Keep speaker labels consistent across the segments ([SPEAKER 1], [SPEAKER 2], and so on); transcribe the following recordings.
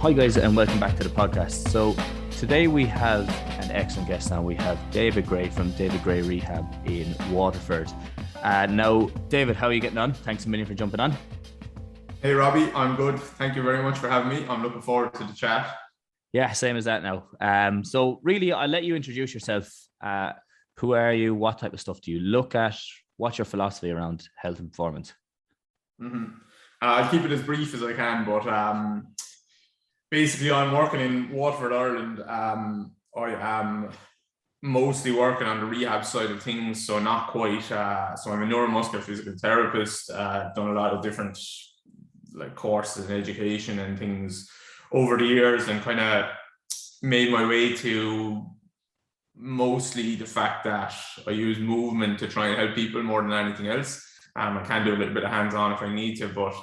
[SPEAKER 1] Hi guys, and welcome back to the podcast. So today we have an excellent guest on. We have David Gray from David Gray Rehab in Waterford. Now, David, how are you getting on? Thanks a million for jumping on.
[SPEAKER 2] Hey Robbie, I'm good. Thank you very much for having me. I'm looking forward to the chat.
[SPEAKER 1] Yeah, same as that now. So really, I'll let you introduce yourself. Who are you? What type of stuff do you look at? What's your philosophy around health and performance?
[SPEAKER 2] I'll keep it as brief as I can, but basically I'm working in Waterford, Ireland. I am mostly working on the rehab side of things, so not quite. So I'm a neuromuscular physical therapist. Done a lot of different courses in education and things over the years, and kind of made my way to mostly the fact that I use movement to try and help people more than anything else. I can do a little bit of hands-on if I need to, but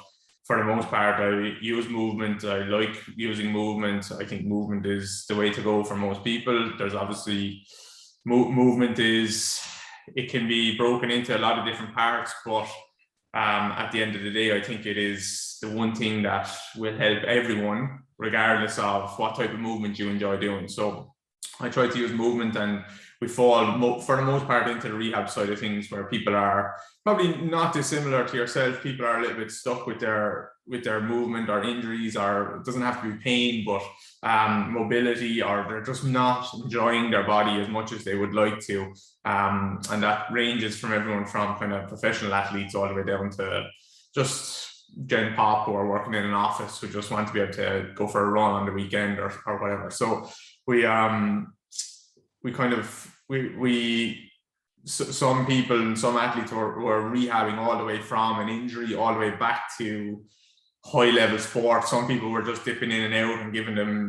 [SPEAKER 2] for the most part, I use movement. I like using movement. I think movement is the way to go for most people. There's obviously movement it can be broken into a lot of different parts, but at the end of the day, I think it is the one thing that will help everyone, regardless of what type of movement you enjoy doing. So I try to use movement, and we fall for the most part into the rehab side of things, where people are probably not dissimilar to yourself. People are a little bit stuck with their movement or injuries, or it doesn't have to be pain, but mobility, or they're just not enjoying their body as much as they would like to. And that ranges from everyone from kind of professional athletes all the way down to just gen pop who are working in an office who just want to be able to go for a run on the weekend or whatever. So some people and some athletes who are rehabbing all the way from an injury all the way back to high level sport. Some people were just dipping in and out and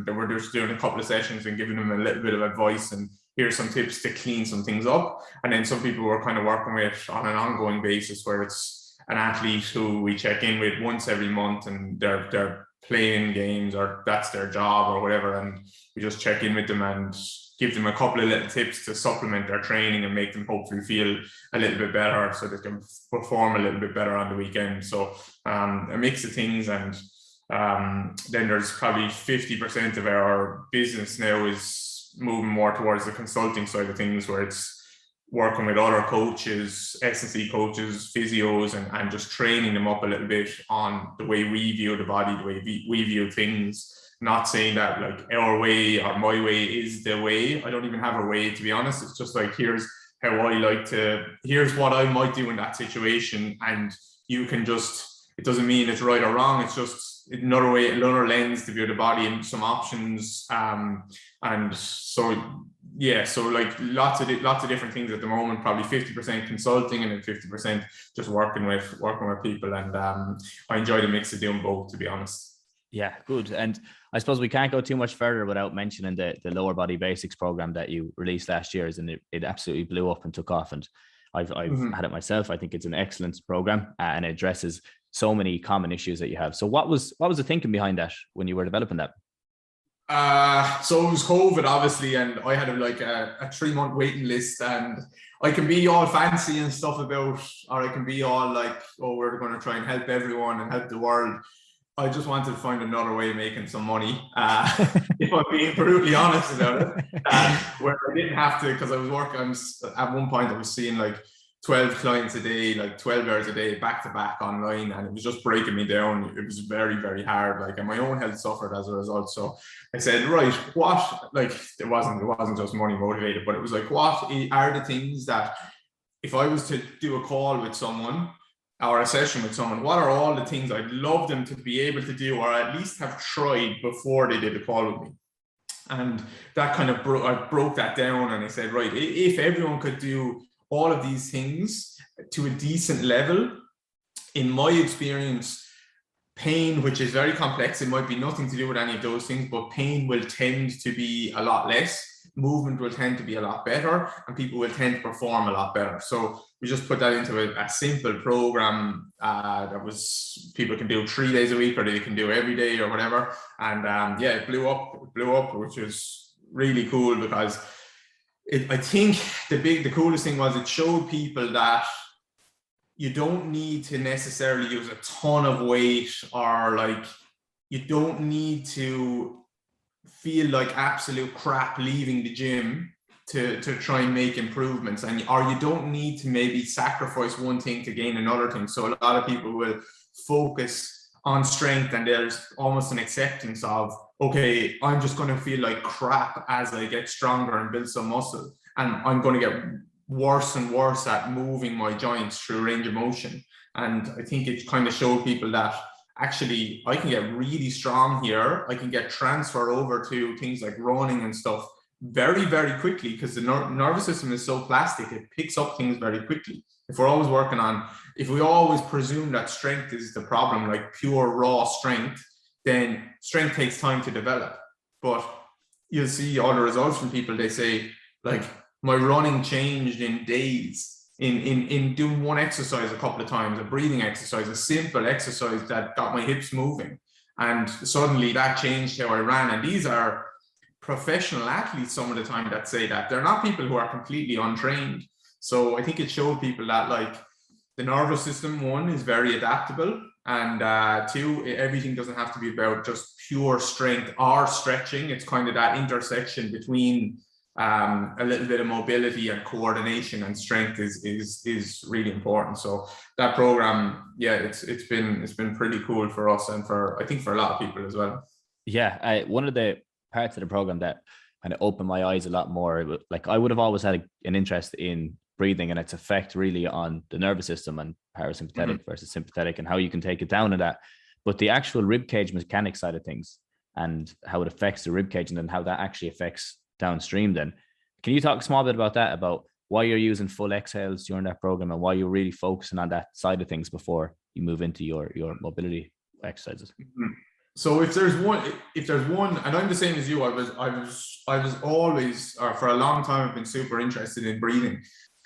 [SPEAKER 2] they were just doing a couple of sessions and giving them a little bit of advice and here's some tips to clean some things up. And then some people were kind of working with on an ongoing basis, where it's an athlete who we check in with once every month, and they're playing games, or that's their job or whatever, and we just check in with them and give them a couple of little tips to supplement their training and make them hopefully feel a little bit better so they can perform a little bit better on the weekend. So a mix of things. And then there's probably 50% of our business now is moving more towards the consulting side of things, where it's working with other coaches, S&C coaches, physios, and just training them up a little bit on the way we view the body, the way we view things. Not saying that like our way or my way is the way. I don't even have a way, to be honest. It's just like, here's what I might do in that situation. And you can it doesn't mean it's right or wrong. It's just another way, another lens to view the body and some options. And so, yeah, so like lots of different things at the moment, probably 50% consulting and then 50% just working with people. And I enjoy the mix of doing both, to be honest.
[SPEAKER 1] Yeah, good. And I suppose we can't go too much further without mentioning the lower body basics program that you released last year, and it absolutely blew up and took off. And I've had it myself. I think it's an excellent program, and it addresses so many common issues that you have. So what was the thinking behind that when you were developing that?
[SPEAKER 2] So it was COVID, obviously, and I had a 3-month waiting list, and I can be all fancy and stuff about, or I can be all like, oh, we're going to try and help everyone and help the world. I just wanted to find another way of making some money, if I'm being brutally honest about it, where I didn't have to, because I was working, at one point I was seeing like 12 clients a day, like 12 hours a day, back to back online, and it was just breaking me down. It was very, very hard, and my own health suffered as a result. So I said, right, it wasn't just money motivated, but it was like, what are the things that, if I was to do a call with someone or a session with someone, what are all the things I'd love them to be able to do, or at least have tried before they did a call with me? And that kind of I broke that down, and I said, right, if everyone could do all of these things to a decent level, in my experience, pain, which is very complex, it might be nothing to do with any of those things, but pain will tend to be a lot less. Movement will tend to be a lot better, and people will tend to perform a lot better. So we just put that into a simple program people can do 3 days a week, or they can do every day or whatever. And it blew up, which was really cool, because I think the coolest thing was it showed people that you don't need to necessarily use a ton of weight, or you don't need to feel like absolute crap leaving the gym to try and make improvements, or you don't need to maybe sacrifice one thing to gain another thing. So a lot of people will focus on strength, and there's almost an acceptance of, okay, I'm just going to feel like crap as I get stronger and build some muscle, and I'm going to get worse and worse at moving my joints through range of motion. And I think it kind of showed people that actually I can get really strong here. I can get transfer over to things like running and stuff very, very quickly, because the nervous system is so plastic, it picks up things very quickly. If we always presume that strength is the problem, like pure raw strength, then strength takes time to develop. But you'll see all the results from people, they say, like, my running changed in days, in doing one exercise a couple of times, a breathing exercise, a simple exercise that got my hips moving. And suddenly that changed how I ran. And these are professional athletes some of the time that say that. They're not people who are completely untrained. So I think it showed people that, like, the nervous system, one, is very adaptable, and two, everything doesn't have to be about just pure strength or stretching. It's kind of that intersection between a little bit of mobility and coordination, and strength is really important. So that program, yeah, it's been pretty cool for us, and I think for a lot of people as well.
[SPEAKER 1] Yeah, one of the parts of the program that kind of opened my eyes a lot more, like, I would have always had an interest in breathing and its effect really on the nervous system, and parasympathetic versus sympathetic, and how you can take it down to that. But the actual rib cage mechanics side of things, and how it affects the rib cage, and then how that actually affects downstream, then can you talk a small bit about that, about why you're using full exhales during that program, and why you're really focusing on that side of things before you move into your mobility exercises?
[SPEAKER 2] So if there's one, and I'm the same as you, I was always, or for a long time, I've been super interested in breathing.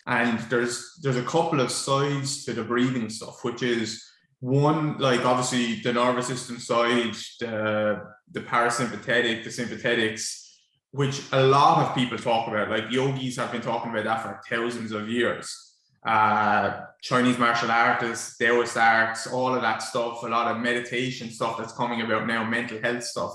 [SPEAKER 2] And there's a couple of sides to the breathing stuff, which is one, like, obviously the nervous system side, the parasympathetic, the sympathetics, which a lot of people talk about. Like, yogis have been talking about that for thousands of years. Chinese martial artists, Taoist arts, all of that stuff, a lot of meditation stuff that's coming about now, mental health stuff.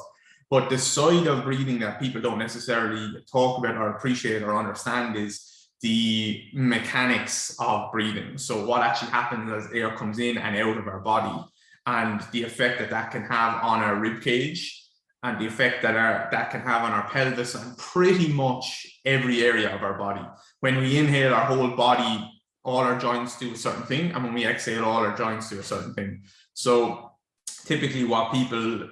[SPEAKER 2] But the side of breathing that people don't necessarily talk about or appreciate or understand is the mechanics of breathing. So what actually happens as air comes in and out of our body, and the effect that can have on our rib cage, and the effect that can have on our pelvis, and pretty much every area of our body. When we inhale, our whole body, all our joints do a certain thing, and when we exhale, all our joints do a certain thing. So typically what people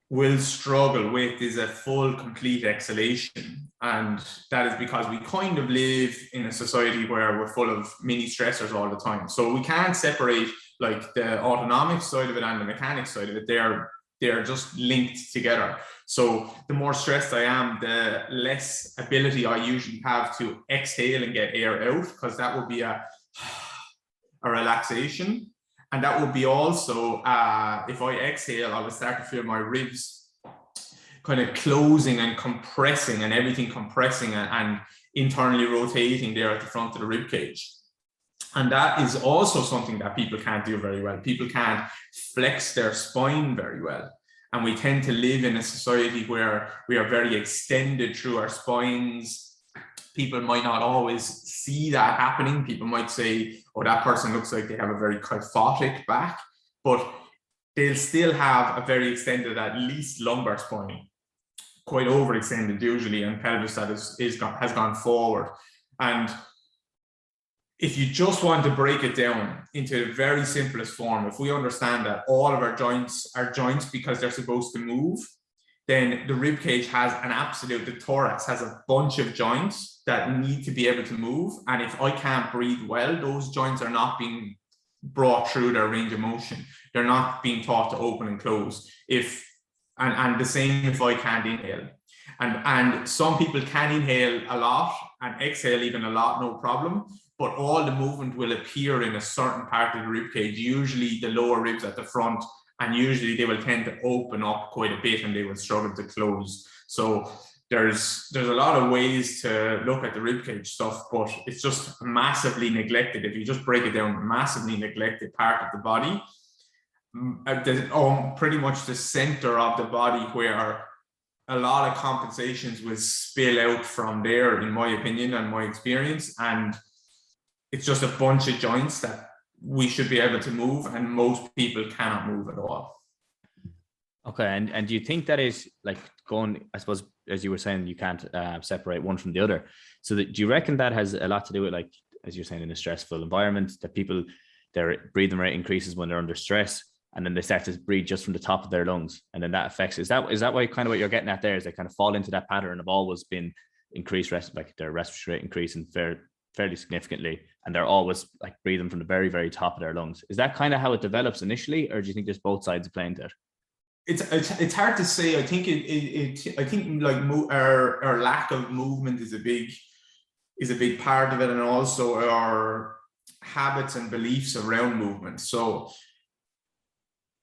[SPEAKER 2] will struggle with is a full, complete exhalation. And that is because we kind of live in a society where we're full of mini stressors all the time. So we can't separate, like, the autonomic side of it and the mechanics side of it. They're just linked together. So the more stressed I am, the less ability I usually have to exhale and get air out, because that would be a relaxation. And that would be also, if I exhale, I would start to feel my ribs kind of closing and compressing, and everything compressing and internally rotating there at the front of the rib cage. And that is also something that people can't do very well. People can't flex their spine very well. And we tend to live in a society where we are very extended through our spines. People might not always see that happening. People might say, oh, that person looks like they have a very kyphotic back, but they'll still have a very extended, at least, lumbar spine, quite overextended usually, and pelvis that has gone forward. And if you just want to break it down into the very simplest form, if we understand that all of our joints are joints because they're supposed to move, then the rib cage has the thorax has a bunch of joints that need to be able to move. And if I can't breathe well, those joints are not being brought through their range of motion. They're not being taught to open and close. And the same if I can't inhale. And some people can inhale a lot and exhale even a lot, no problem. But all the movement will appear in a certain part of the rib cage, usually the lower ribs at the front, and usually they will tend to open up quite a bit and they will struggle to close. So there's a lot of ways to look at the rib cage stuff, but it's just massively neglected. If you just break it down, massively neglected part of the body. pretty much the center of the body, where a lot of compensations will spill out from there, in my opinion and my experience. And it's just a bunch of joints that we should be able to move, and most people cannot move at all.
[SPEAKER 1] Okay, and do you think that is like going, I suppose, as you were saying, you can't separate one from the other. So do you reckon that has a lot to do with, like, as you're saying, in a stressful environment, that people, their breathing rate increases when they're under stress, and then they start to breathe just from the top of their lungs, and then that affects, is that why kind of what you're getting at there, is they kind of fall into that pattern of always been increased like their respiratory rate increasing fairly significantly, and they're always like breathing from the very, very top of their lungs? Is that kind of how it develops initially, or do you think there's both sides of playing to it?
[SPEAKER 2] It's hard to say. I think I think like our lack of movement is a big part of it, and also our habits and beliefs around movement. So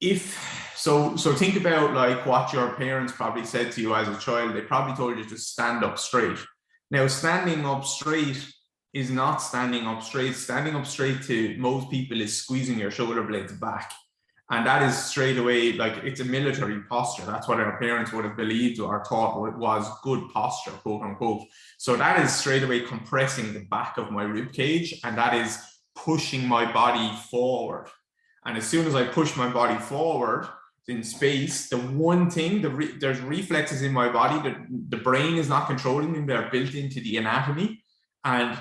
[SPEAKER 2] think about like what your parents probably said to you as a child. They probably told you to stand up straight. Now, standing up straight is not standing up straight. Standing up straight to most people is squeezing your shoulder blades back. And that is straight away, like, it's a military posture. That's what our parents would have believed or thought was good posture, quote unquote. So that is straight away compressing the back of my rib cage, and that is pushing my body forward. And as soon as I push my body forward in space, the one thing, there's reflexes in my body that the brain is not controlling them. They're built into the anatomy, and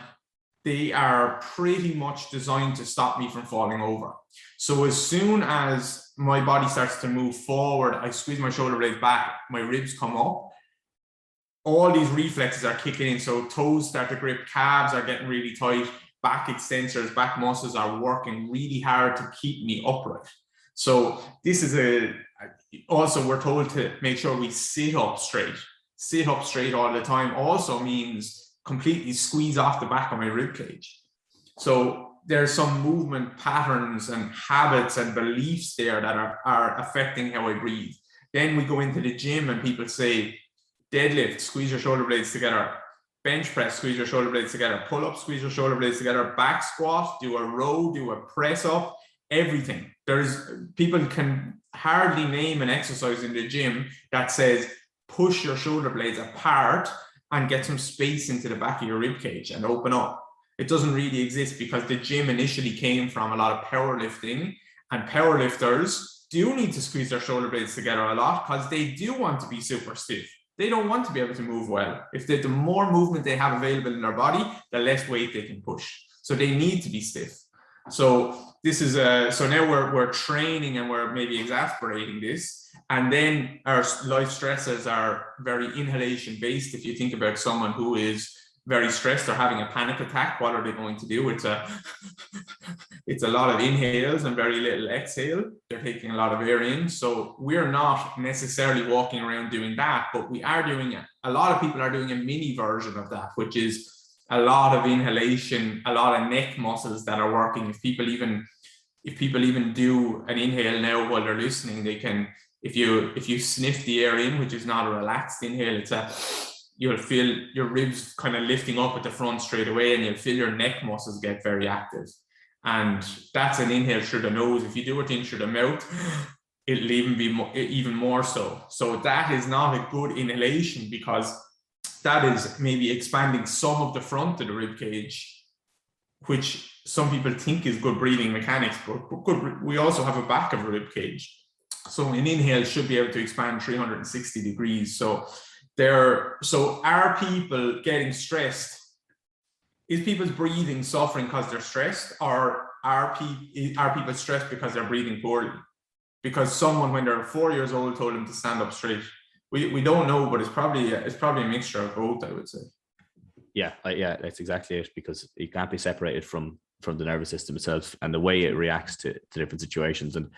[SPEAKER 2] they are pretty much designed to stop me from falling over. So as soon as my body starts to move forward, I squeeze my shoulder blades back, my ribs come up, all these reflexes are kicking in. So toes start to grip, calves are getting really tight, back extensors, back muscles are working really hard to keep me upright. So this is also we're told to make sure we sit up straight all the time. Also means completely squeeze off the back of my rib cage. So there's some movement patterns and habits and beliefs there that are affecting how I breathe. Then we go into the gym and people say, deadlift, squeeze your shoulder blades together. Bench press, squeeze your shoulder blades together. Pull up, squeeze your shoulder blades together. Back squat, do a row, do a press up, everything. People can hardly name an exercise in the gym that says push your shoulder blades apart and get some space into the back of your rib cage and open up. It doesn't really exist, because the gym initially came from a lot of powerlifting, and powerlifters do need to squeeze their shoulder blades together a lot because they do want to be super stiff. They don't want to be able to move well. If the more movement they have available in their body, the less weight they can push. So they need to be stiff. So this is so now we're training and we're maybe exasperating this. And then our life stresses are very inhalation based. If you think about someone who is very stressed or having a panic attack, what are they going to do? It's a lot of inhales and very little exhale. They're taking a lot of air in. So we're not necessarily walking around doing that, but we are doing it. A lot of people are doing a mini version of that, which is a lot of inhalation, a lot of neck muscles that are working. If people even do an inhale now while they're listening, they can, if you sniff the air in, which is not a relaxed inhale, you'll feel your ribs kind of lifting up at the front straight away, and you'll feel your neck muscles get very active. And that's an inhale through the nose. If you do it in through the mouth, it'll even be even more so. So that is not a good inhalation, because that is maybe expanding some of the front of the rib cage, which some people think is good breathing mechanics, but we also have a back of a rib cage. So an inhale should be able to expand 360 degrees. So are people getting stressed? Is people's breathing suffering because they're stressed, or are people stressed because they're breathing poorly? Because someone, when they're 4 years old, told them to stand up straight. We don't know, but it's probably a mixture of both, I would say.
[SPEAKER 1] Yeah, that's exactly it, because it can't be separated from the nervous system itself and the way it reacts to different situations. And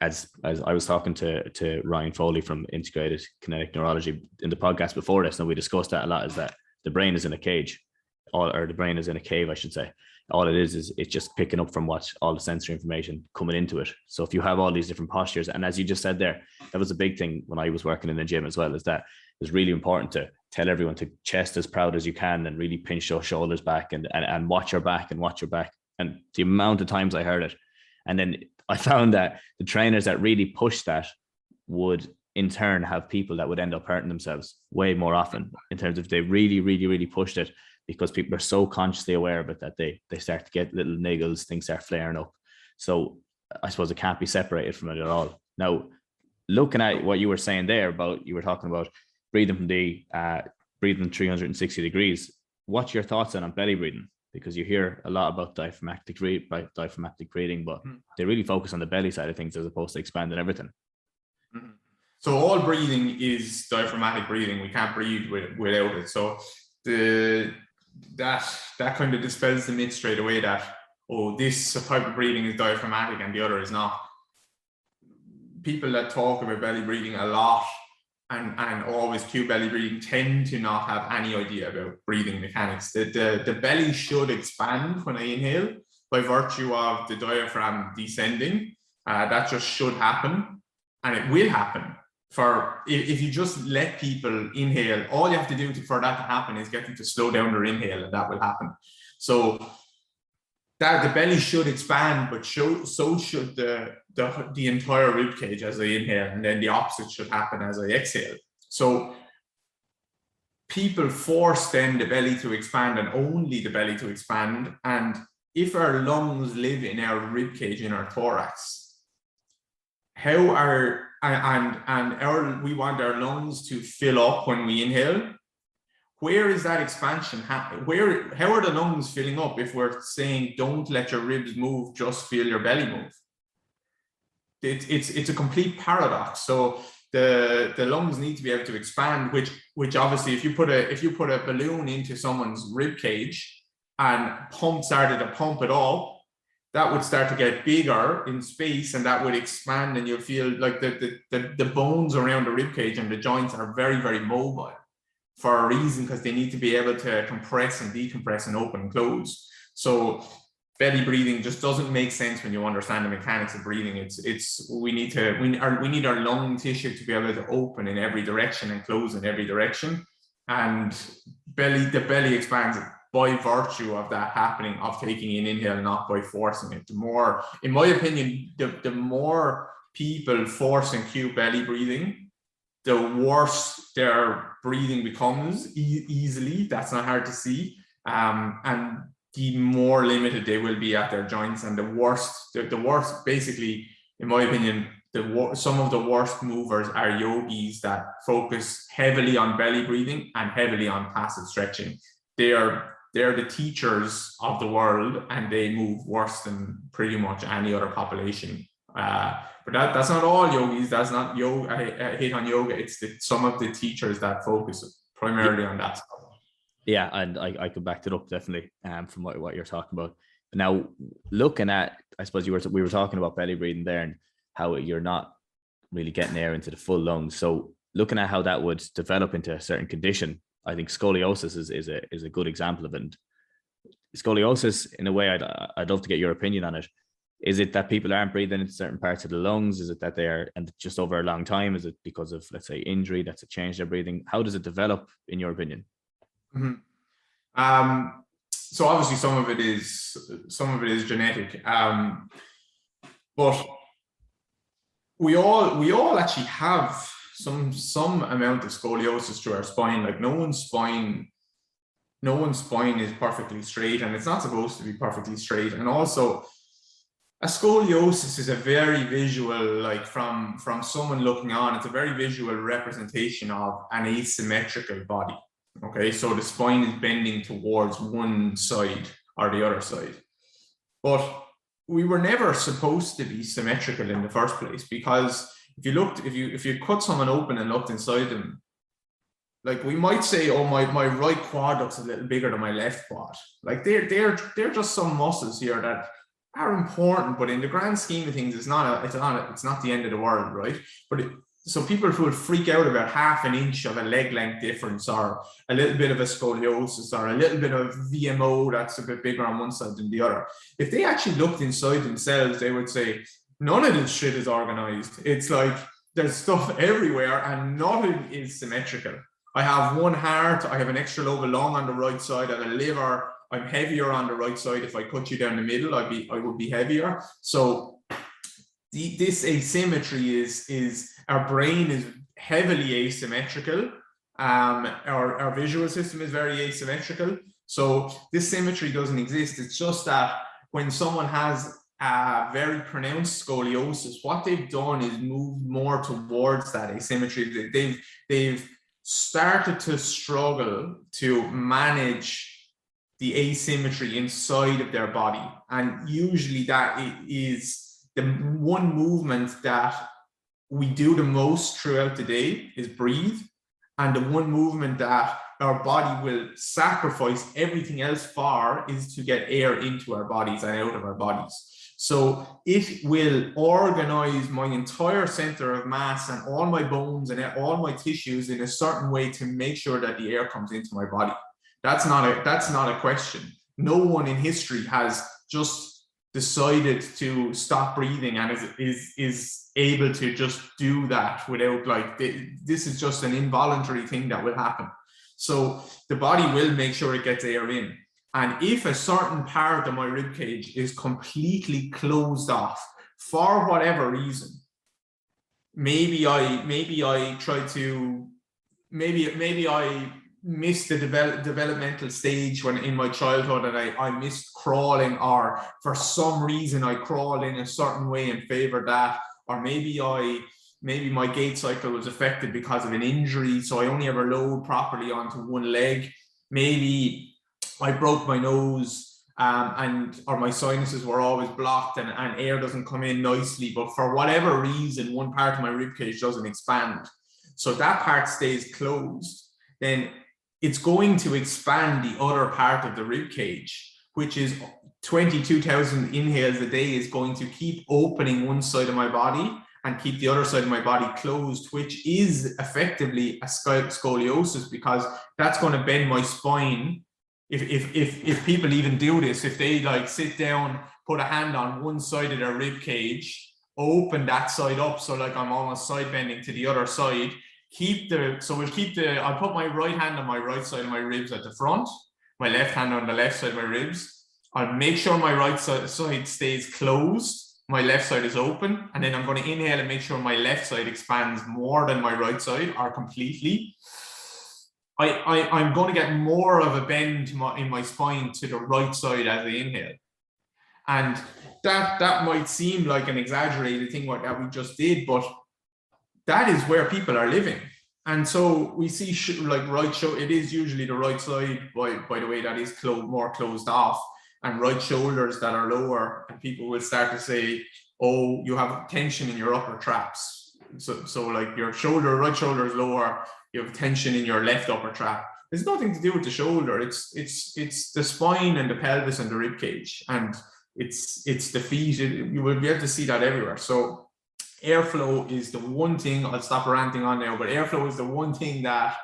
[SPEAKER 1] as I was talking to Ryan Foley from Integrated Kinetic Neurology in the podcast before this, and we discussed that a lot, is that the brain is in a cage, or the brain is in a cave, I should say. All it is it's just picking up from what all the sensory information coming into it. So if you have all these different postures, and as you just said there, that was a big thing when I was working in the gym as well, is that it was really important to tell everyone to chest as proud as you can and really pinch your shoulders back and watch your back and watch your back. And the amount of times I heard it, and then I found that the trainers that really push that would in turn have people that would end up hurting themselves way more often, in terms of they really, really, really pushed it, because people are so consciously aware of it that they start to get little niggles, things start flaring up. So I suppose it can't be separated from it at all. Now, looking at what you were saying there about, you were talking about breathing from the breathing 360 degrees. What's your thoughts on belly breathing? Because you hear a lot about diaphragmatic breathing, but they really focus on the belly side of things as opposed to expanding everything.
[SPEAKER 2] So all breathing is diaphragmatic breathing. We can't breathe without it. So that kind of dispels the myth straight away that, oh, this type of breathing is diaphragmatic and the other is not. People that talk about belly breathing a lot and always cue belly breathing tend to not have any idea about breathing mechanics. The belly should expand when I inhale by virtue of the diaphragm descending. That just should happen, and it will happen. If you just let people inhale, all you have to do for that to happen is get them to slow down their inhale, and that will happen. So that the belly should expand, but so should the entire rib cage as I inhale, and then the opposite should happen as I exhale. So people force then the belly to expand, and only the belly to expand. And if our lungs live in our rib cage, in our thorax, we want our lungs to fill up when we inhale. Where is that expansion happening? How are the lungs filling up if we're saying don't let your ribs move, just feel your belly move? It's a complete paradox. So the lungs need to be able to expand, which obviously if you put a balloon into someone's rib cage and started to pump it up, that would start to get bigger in space, and that would expand, and you'll feel like the bones around the rib cage and the joints are very, very mobile for a reason, because they need to be able to compress and decompress and open and close. So belly breathing just doesn't make sense when you understand the mechanics of breathing. We need our lung tissue to be able to open in every direction and close in every direction, and the belly expands by virtue of that happening, of taking an inhale, not by forcing it. In my opinion, the more people force and cue belly breathing, the worse their breathing becomes easily. That's not hard to see. And the more limited they will be at their joints, and the worst, basically, in my opinion, some of the worst movers are yogis that focus heavily on belly breathing and heavily on passive stretching. They're the teachers of the world, and they move worse than pretty much any other population. But that's not all yogis. That's not yoga. I hate on yoga. It's some of the teachers that focus primarily on that stuff.
[SPEAKER 1] Yeah, and I could back it up definitely from what you're talking about. Now, looking at, I suppose we were talking about belly breathing there and how you're not really getting air into the full lungs. So looking at how that would develop into a certain condition, I think scoliosis is a good example of it. And scoliosis, in a way, I'd love to get your opinion on it. Is it that people aren't breathing into certain parts of the lungs? Is it that they are, and just over a long time? Is it because of, let's say, injury that's a change their breathing? How does it develop, in your opinion?
[SPEAKER 2] Mm-hmm. So obviously some of it is genetic, but we all actually have some amount of scoliosis through our spine. Like no one's spine is perfectly straight, and it's not supposed to be perfectly straight. And also, a scoliosis is a very visual, like from someone looking on, it's a very visual representation of an asymmetrical body. Okay, so the spine is bending towards one side or the other side. But we were never supposed to be symmetrical in the first place, because if you cut someone open and looked inside them, like we might say, oh, my right quad looks a little bigger than my left quad. Like they're just some muscles here that are important, but in the grand scheme of things, it's not the end of the world, right? So people who would freak out about half an inch of a leg length difference, or a little bit of a scoliosis, or a little bit of VMO that's a bit bigger on one side than the other, if they actually looked inside themselves, they would say, none of this shit is organized. It's like there's stuff everywhere and nothing is symmetrical. I have one heart, I have an extra lobe of lung on the right side, I have a liver, I'm heavier on the right side. If I cut you down the middle, I would be heavier. So this asymmetry is our brain is heavily asymmetrical. Our visual system is very asymmetrical. So this symmetry doesn't exist. It's just that when someone has a very pronounced scoliosis, what they've done is moved more towards that asymmetry. They've started to struggle to manage the asymmetry inside of their body. And usually that is the one movement that we do the most throughout the day is breathe. And the one movement that our body will sacrifice everything else for is to get air into our bodies and out of our bodies. So it will organize my entire center of mass and all my bones and all my tissues in a certain way to make sure that the air comes into my body. That's not a question. No one in history has just decided to stop breathing and is able to just do that without, like, this is just an involuntary thing that will happen. So the body will make sure it gets air in. And if a certain part of my rib cage is completely closed off for whatever reason, maybe I missed the developmental stage when in my childhood, and I missed crawling, or for some reason I crawled in a certain way and favored that, or maybe my gait cycle was affected because of an injury, so I only ever load properly onto one leg. Maybe I broke my nose or my sinuses were always blocked and air doesn't come in nicely, but for whatever reason one part of my rib cage doesn't expand, so that part stays closed. Then it's going to expand the other part of the rib cage, which is 22,000 inhales a day, is going to keep opening one side of my body and keep the other side of my body closed, which is effectively a scoliosis, because that's going to bend my spine. If people even do this, if they like sit down, put a hand on one side of their rib cage, open that side up, so like I'm almost side bending to the other side, I'll put my right hand on my right side of my ribs at the front, my left hand on the left side of my ribs. I'll make sure my right side stays closed, my left side is open, and then I'm going to inhale and make sure my left side expands more than my right side, or completely. I'm going to get more of a bend in my spine to the right side as I inhale. And that might seem like an exaggerated thing like that we just did, but that is where people are living. And so we see it is usually the right side, by the way, that is more closed off, and right shoulders that are lower, and people will start to say, oh, you have tension in your upper traps. So like your right shoulder is lower, you have tension in your left upper trap. There's nothing to do with the shoulder. It's the spine and the pelvis and the rib cage, and it's the feet. You will be able to see that everywhere. So airflow is the one thing, I'll stop ranting on now, but airflow is the one thing that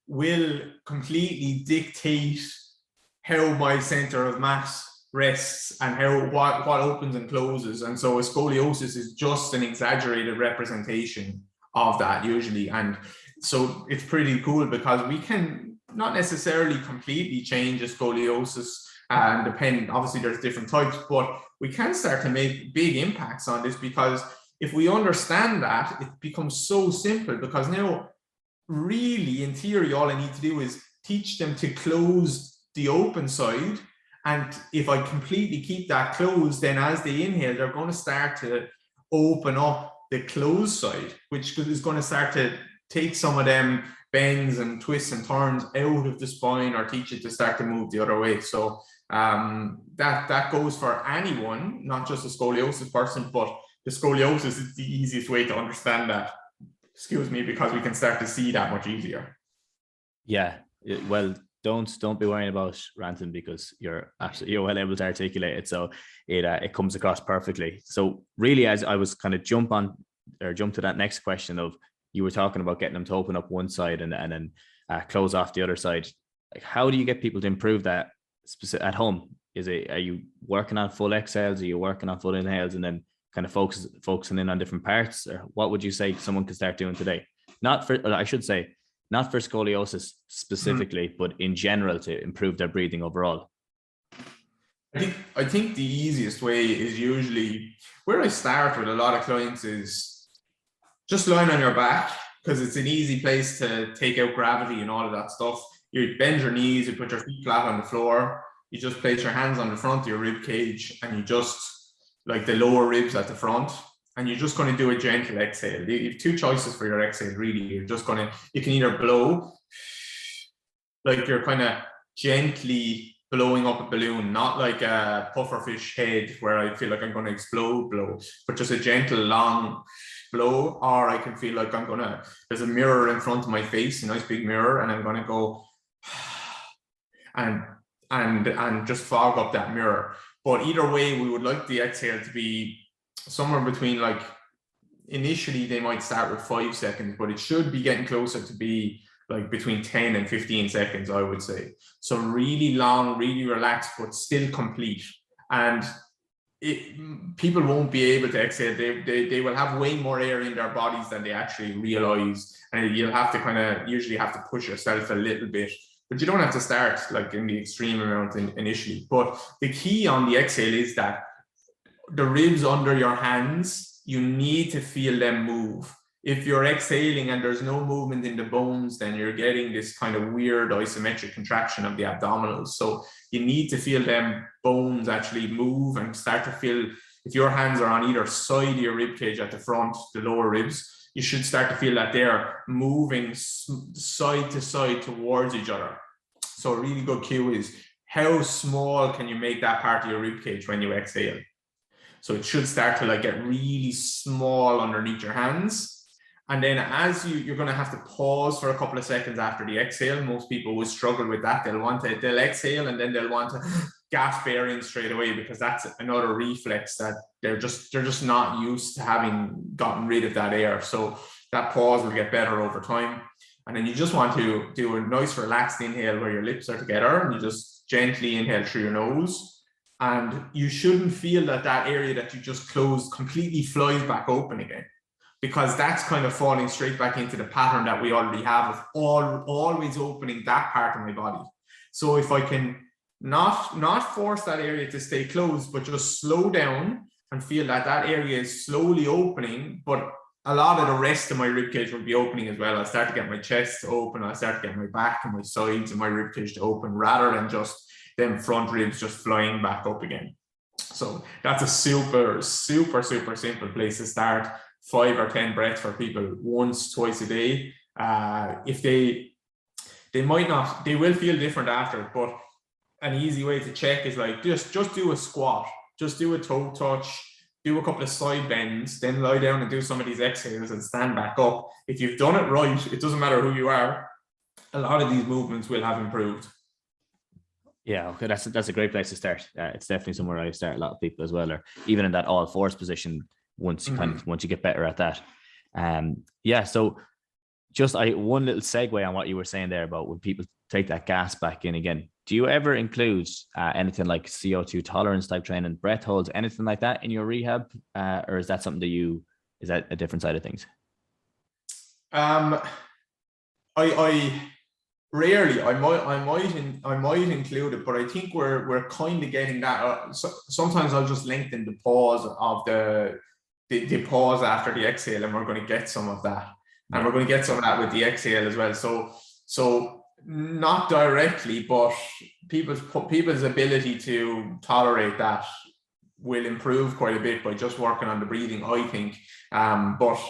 [SPEAKER 2] will completely dictate how my center of mass rests and what opens and closes. And so a scoliosis is just an exaggerated representation of that usually. And so it's pretty cool because we can not necessarily completely change a scoliosis, and depending, obviously there's different types, but we can start to make big impacts on this, because if we understand that, it becomes so simple. Because now really in theory all I need to do is teach them to close the open side, and if I completely keep that closed, then as they inhale they're going to start to open up the closed side, which is going to start to take some of them bends and twists and turns out of the spine, or teach it to start to move the other way. So that goes for anyone, not just a scoliosis person, but the scoliosis is the easiest way to understand that, because we can start to see that much easier.
[SPEAKER 1] Yeah, well, don't be worrying about ranting, because you're well able to articulate it, so it comes across perfectly. So really, as I was kind of jump to that next question of, you were talking about getting them to open up one side and then close off the other side. Like, how do you get people to improve that at home? Are you working on full exhales? Are you working on full inhales and then kind of focusing in on different parts? Or what would you say someone could start doing today? Not for scoliosis specifically, but in general, to improve their breathing overall.
[SPEAKER 2] I think the easiest way is usually where I start with a lot of clients is just lying on your back, because it's an easy place to take out gravity and all of that stuff. You bend your knees, you put your feet flat on the floor, you just place your hands on the front of your rib cage, and you just, like the lower ribs at the front, and you're just going to do a gentle exhale. You have two choices for your exhale, really. You can either blow, like you're kind of gently blowing up a balloon, not like a pufferfish head where I feel like I'm going to explode blow, but just a gentle long blow. Or I can feel like there's a mirror in front of my face, a nice big mirror, and I'm going to go and just fog up that mirror. But either way, we would like the exhale to be somewhere between, like, initially they might start with 5 seconds, but it should be getting closer to be like between 10 and 15 seconds, I would say. So really long, really relaxed, but still complete. And people won't be able to exhale. They will have way more air in their bodies than they actually realize. And you'll have to usually have to push yourself a little bit. But you don't have to start like in the extreme amount initially. But the key on the exhale is that the ribs under your hands, you need to feel them move. If you're exhaling and there's no movement in the bones, then you're getting this kind of weird isometric contraction of the abdominals. So you need to feel them bones actually move and start to feel, if your hands are on either side of your rib cage at the front, the lower ribs, you should start to feel that they're moving side to side towards each other. So a really good cue is, how small can you make that part of your rib cage when you exhale? So it should start to like get really small underneath your hands. And then as you're going to have to pause for a couple of seconds after the exhale. Most people will struggle with that. They'll exhale and then they'll want to gasp air in straight away, because that's another reflex that they're just not used to having gotten rid of that air. So that pause will get better over time. And then you just want to do a nice relaxed inhale where your lips are together, and you just gently inhale through your nose. And you shouldn't feel that area that you just closed completely flies back open again, because that's kind of falling straight back into the pattern that we already have of always opening that part of my body. So if I can not force that area to stay closed, but just slow down and feel that area is slowly opening, but a lot of the rest of my ribcage will be opening as well. I'll start to get my chest to open. I'll start to get my back and my sides and my ribcage to open, rather than just them front ribs just flying back up again. So that's a super, super, super simple place to start. 5 or 10 breaths for people once, twice a day. If they might not, they will feel different after, but an easy way to check is like, just do a squat, just do a toe touch, do a couple of side bends, then lie down and do some of these exhales and stand back up. If you've done it right, it doesn't matter who you are, a lot of these movements will have improved.
[SPEAKER 1] Yeah, okay, that's a great place to start. It's definitely somewhere I start a lot of people as well, or even in that all fours position. Once you get better at that. So just one little segue on what you were saying there about when people take that gas back in again. Do you ever include anything like CO2 tolerance type training, breath holds, anything like that in your rehab? Or is that something that is that a different side of things?
[SPEAKER 2] I rarely, I might include it, but I think we're kind of getting that. Sometimes I'll just lengthen the pause of the pause after the exhale, and we're going to get some of that, and we're going to get some of that with the exhale as well. So not directly, but people's ability to tolerate that will improve quite a bit by just working on the breathing, I think. But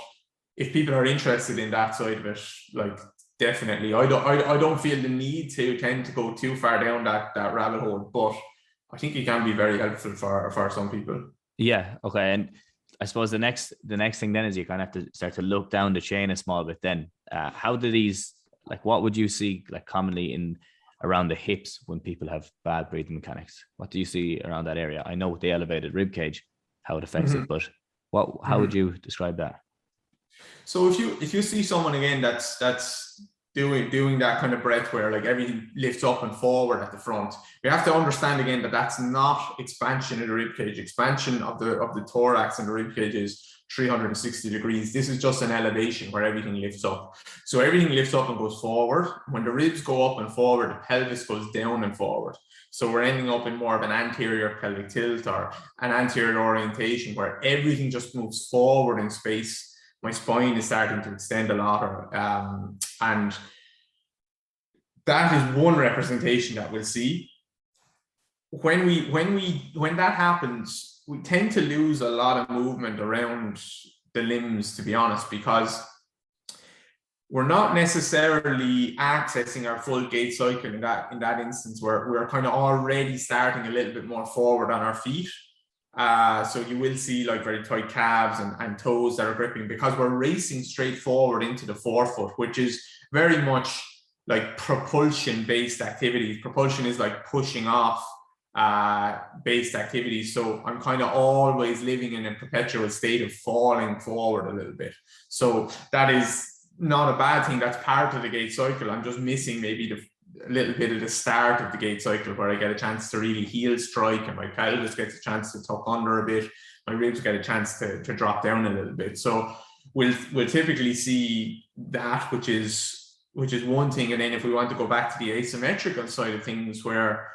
[SPEAKER 2] if people are interested in that side of it, like, definitely, I don't feel the need to tend to go too far down that rabbit hole, but I think it can be very helpful for some people.
[SPEAKER 1] Yeah. Okay. And I suppose the next thing then is you kind of have to start to look down the chain a small bit. Then, how do these, like, what would you see like commonly around the hips when people have bad breathing mechanics? What do you see around that area? I know with the elevated rib cage, how it affects it, but how would you describe that?
[SPEAKER 2] So if you see someone again that's doing that kind of breath where like everything lifts up and forward at the front, you have to understand again that that's not expansion of the rib cage. Expansion of the thorax and the rib cage is 360 degrees. This is just an elevation where everything lifts up. So everything lifts up and goes forward. When the ribs go up and forward, the pelvis goes down and forward. So we're ending up in more of an anterior pelvic tilt or an anterior orientation where everything just moves forward in space. My spine is starting to extend a lot, and that is one representation that we'll see. When that happens, we tend to lose a lot of movement around the limbs, to be honest, because we're not necessarily accessing our full gait cycle in that instance, where we're kind of already starting a little bit more forward on our feet. So you will see like very tight calves and toes that are gripping, because we're racing straight forward into the forefoot, which is very much like propulsion based activities. Propulsion is like pushing off based activities. So I'm kind of always living in a perpetual state of falling forward a little bit. So that is not a bad thing. That's part of the gait cycle. I'm just missing maybe a little bit of the start of the gait cycle, where I get a chance to really heel strike and my pelvis gets a chance to tuck under a bit. My ribs get a chance to drop down a little bit. So we'll typically see that, which is one thing. And then if we want to go back to the asymmetrical side of things, where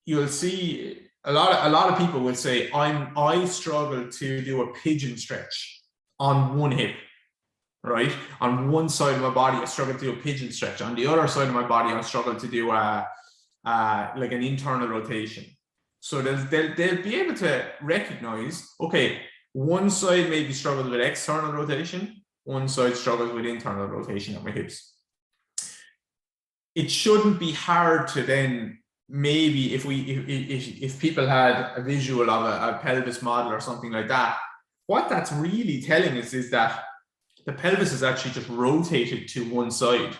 [SPEAKER 2] you'll see a lot of people will say, I struggle to do a pigeon stretch on one hip, right? On one side of my body, I struggle to do a pigeon stretch. On the other side of my body, I struggle to do like an internal rotation. So they'll be able to recognize, okay, one side maybe struggles with external rotation, one side struggles with internal rotation of my hips. It shouldn't be hard to then, maybe if people had a visual of a pelvis model or something like that, what that's really telling us is that the pelvis is actually just rotated to one side.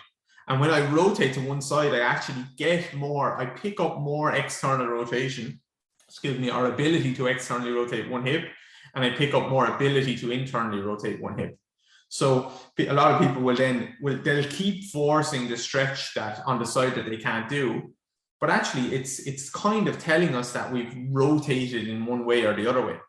[SPEAKER 2] And when I rotate to one side, I actually I pick up more external rotation, or ability to externally rotate one hip, and I pick up more ability to internally rotate one hip. So a lot of people they'll keep forcing the stretch that on the side that they can't do, but actually it's kind of telling us that we've rotated in one way or the other way.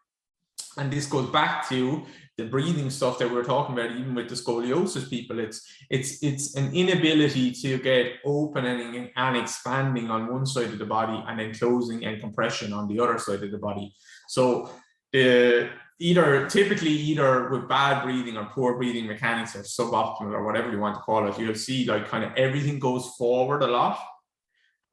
[SPEAKER 2] And this goes back to the breathing stuff that we were talking about, even with the scoliosis people. It's an inability to get opening and expanding on one side of the body and then closing and compression on the other side of the body. So typically with bad breathing or poor breathing mechanics or suboptimal or whatever you want to call it, you'll see like kind of everything goes forward a lot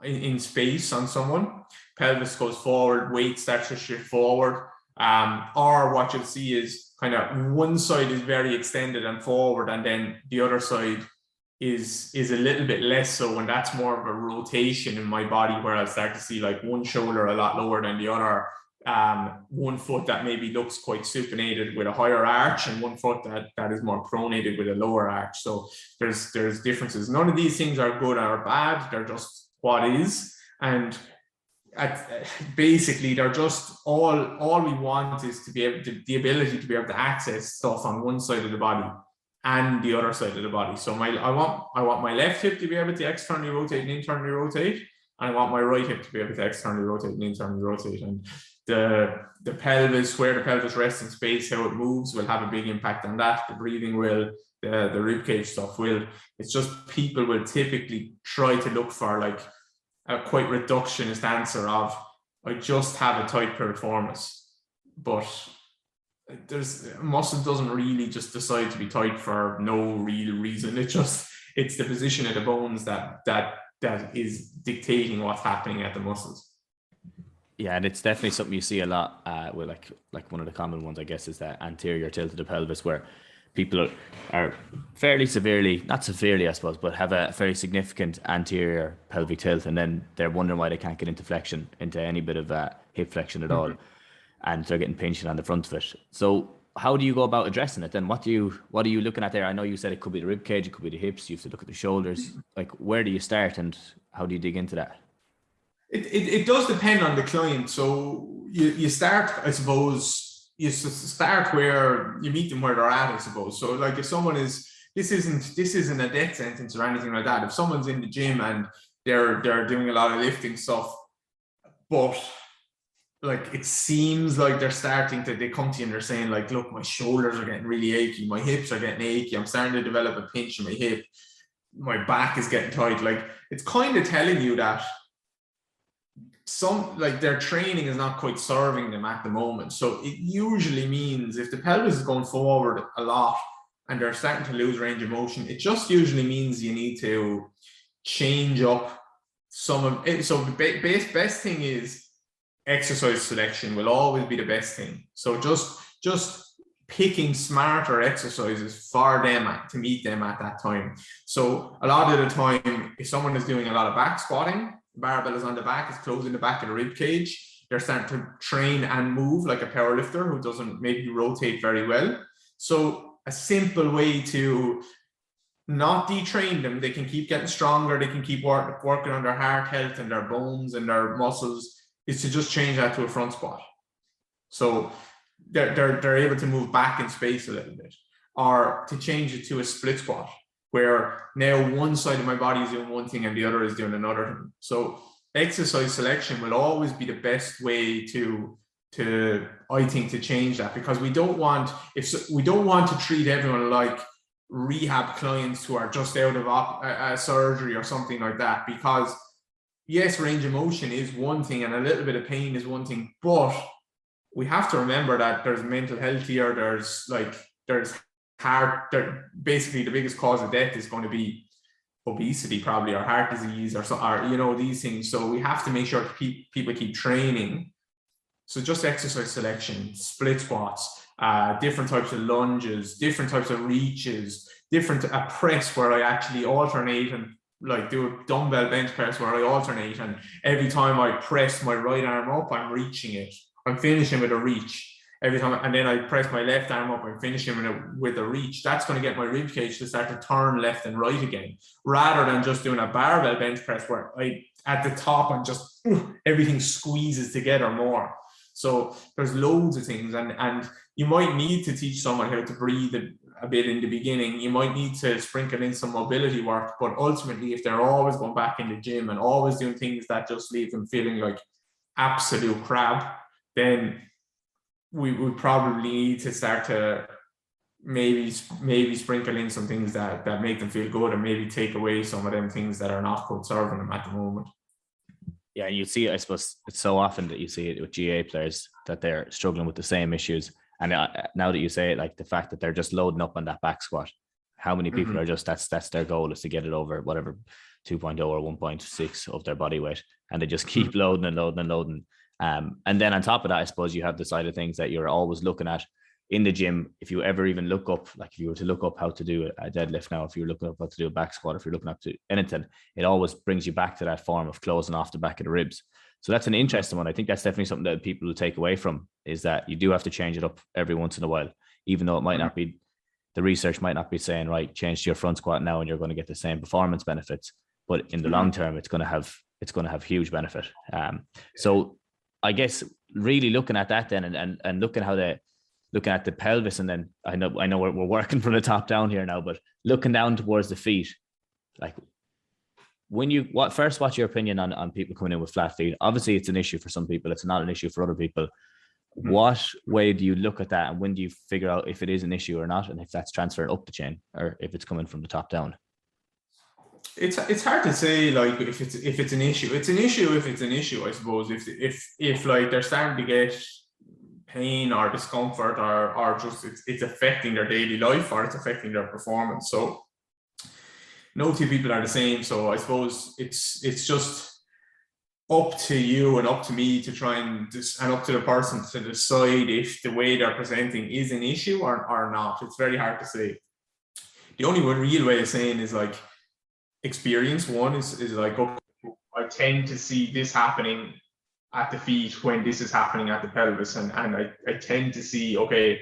[SPEAKER 2] in space on someone. Pelvis goes forward, weight starts to shift forward. Or what you'll see is kind of one side is very extended and forward, and then the other side is a little bit less so, and that's more of a rotation in my body, where I'll start to see like one shoulder a lot lower than the other, one foot that maybe looks quite supinated with a higher arch, and one foot that is more pronated with a lower arch. So there's differences. None of these things are good or bad, they're just what is. And basically they're just all we want is to be able to, the ability to be able to access stuff on one side of the body and the other side of the body. So I want my left hip to be able to externally rotate and internally rotate, and I want my right hip to be able to externally rotate and internally rotate. And the pelvis, where the pelvis rests in space, how it moves, will have a big impact on that. The breathing will, the ribcage stuff will. It's just people will typically try to look for like a quite reductionist answer of, I just have a tight piriformis, but muscle doesn't really just decide to be tight for no real reason. It's the position of the bones that is dictating what's happening at the muscles.
[SPEAKER 1] Yeah, and it's definitely something you see a lot with like one of the common ones, I guess, is that anterior tilt of the pelvis, where people are fairly severely, not severely, I suppose, but have a very significant anterior pelvic tilt, and then they're wondering why they can't get into any bit of hip flexion at all, and they're getting pinching on the front of it. So how do you go about addressing it then? What are you looking at there? I know you said it could be the rib cage, it could be the hips, you have to look at the shoulders. Like, where do you start and how do you dig into that?
[SPEAKER 2] It does depend on the client. So you start, I suppose, you start where you meet them where they're at, I suppose. So like if someone is, this isn't a death sentence or anything like that. If someone's in the gym and they're doing a lot of lifting stuff, but like it seems like they come to you and they're saying like, look, my shoulders are getting really achy, my hips are getting achy, I'm starting to develop a pinch in my hip, my back is getting tight. Like, it's kind of telling you that some, like, their training is not quite serving them at the moment. So it usually means if the pelvis is going forward a lot and they're starting to lose range of motion, it just usually means you need to change up some of it. So the best thing is exercise selection will always be the best thing. So just picking smarter exercises for them to meet them at that time. So a lot of the time, if someone is doing a lot of back squatting, barbell is on the back, it's closing the back of the rib cage, they're starting to train and move like a power lifter who doesn't maybe rotate very well. So a simple way to not detrain them, they can keep getting stronger, they can keep working on their heart health and their bones and their muscles, is to just change that to a front squat. So they're able to move back in space a little bit, or to change it to a split squat, where now one side of my body is doing one thing and the other is doing another thing. So exercise selection will always be the best way to I think, to change that, because we don't want to treat everyone like rehab clients who are just out of a surgery or something like that. Because yes, range of motion is one thing and a little bit of pain is one thing, but we have to remember that there's mental health here, there's heart, basically the biggest cause of death is going to be obesity probably, or heart disease, or these things. So we have to make sure people keep training. So just exercise selection, split squats, different types of lunges, different types of reaches, a press where I actually alternate and like do a dumbbell bench press where I alternate, and every time I press my right arm up, I'm reaching it. I'm finishing with a reach every time, and then I press my left arm up, I'm finishing with a reach. That's going to get my rib cage to start to turn left and right again, rather than just doing a barbell bench press where at the top I'm just everything squeezes together more. So there's loads of things, and you might need to teach someone how to breathe a bit in the beginning. You might need to sprinkle in some mobility work, but ultimately, if they're always going back in the gym and always doing things that just leave them feeling like absolute crap, then we would probably need to start to maybe sprinkle in some things that make them feel good, and maybe take away some of them things that are not good serving them at the moment.
[SPEAKER 1] Yeah, you see, I suppose it's so often that you see it with GA players that they're struggling with the same issues. And now that you say it, like the fact that they're just loading up on that back squat, how many people are just, that's their goal, is to get it over whatever 2.0 or 1.6 of their body weight, and they just keep loading and loading and loading. And then on top of that, I suppose you have the side of things that you're always looking at in the gym. If you ever even look up, like if you were to look up how to do a deadlift now, if you're looking up how to do a back squat, if you're looking up to anything, it always brings you back to that form of closing off the back of the ribs. So that's an interesting one. I think that's definitely something that people will take away from, is that you do have to change it up every once in a while, even though it might not be, the research might not be saying, right, change to your front squat now and you're going to get the same performance benefits. But in the long term, it's going to have huge benefit. So I guess really looking at that then, and looking at the pelvis, and then I know we're working from the top down here now, but looking down towards the feet, like what's your opinion on people coming in with flat feet? Obviously it's an issue for some people, it's not an issue for other people. What way do you look at that, and when do you figure out if it is an issue or not, and if that's transferring up the chain or if it's coming from the top down?
[SPEAKER 2] It's hard to say, like, if it's an issue. It's an issue if it's an issue, I suppose. If like they're starting to get pain or discomfort, or just it's affecting their daily life, or it's affecting their performance. So no two people are the same. So I suppose it's just up to you and up to me to try and up to the person to decide if the way they're presenting is an issue or not. It's very hard to say. The only real way of saying is like experience. One is like, okay, I tend to see this happening at the feet when this is happening at the pelvis, and I tend to see, okay,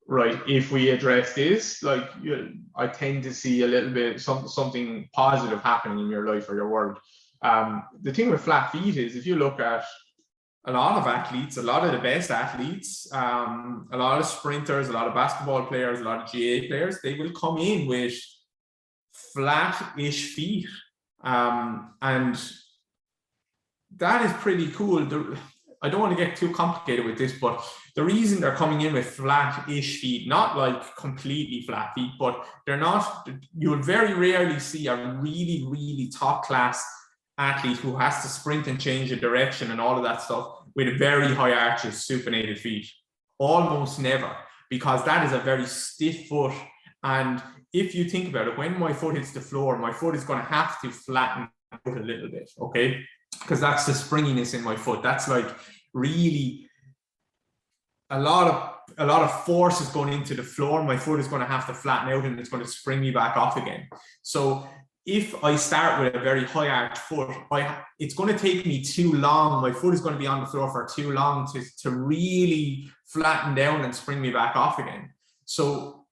[SPEAKER 2] right, if we address this, like, I tend to see a little bit something positive happening in your life or your world. The thing with flat feet is, if you look at a lot of athletes, a lot of the best athletes, a lot of sprinters, a lot of basketball players, a lot of GA players, they will come in with flat-ish feet, and that is pretty cool. I don't want to get too complicated with this, but the reason they're coming in with flat-ish feet, not like completely flat feet, but they're not, you would very rarely see a really, really top class athlete who has to sprint and change the direction and all of that stuff with very high arches, supinated feet. Almost never, because that is a very stiff foot. And if you think about it, when my foot hits the floor, my foot is going to have to flatten out a little bit, okay? Because that's the springiness in my foot. That's like really a lot of force is going into the floor. My foot is going to have to flatten out and it's going to spring me back off again. So if I start with a very high arch foot, it's going to take me too long. My foot is going to be on the floor for too long to really flatten down and spring me back off again. So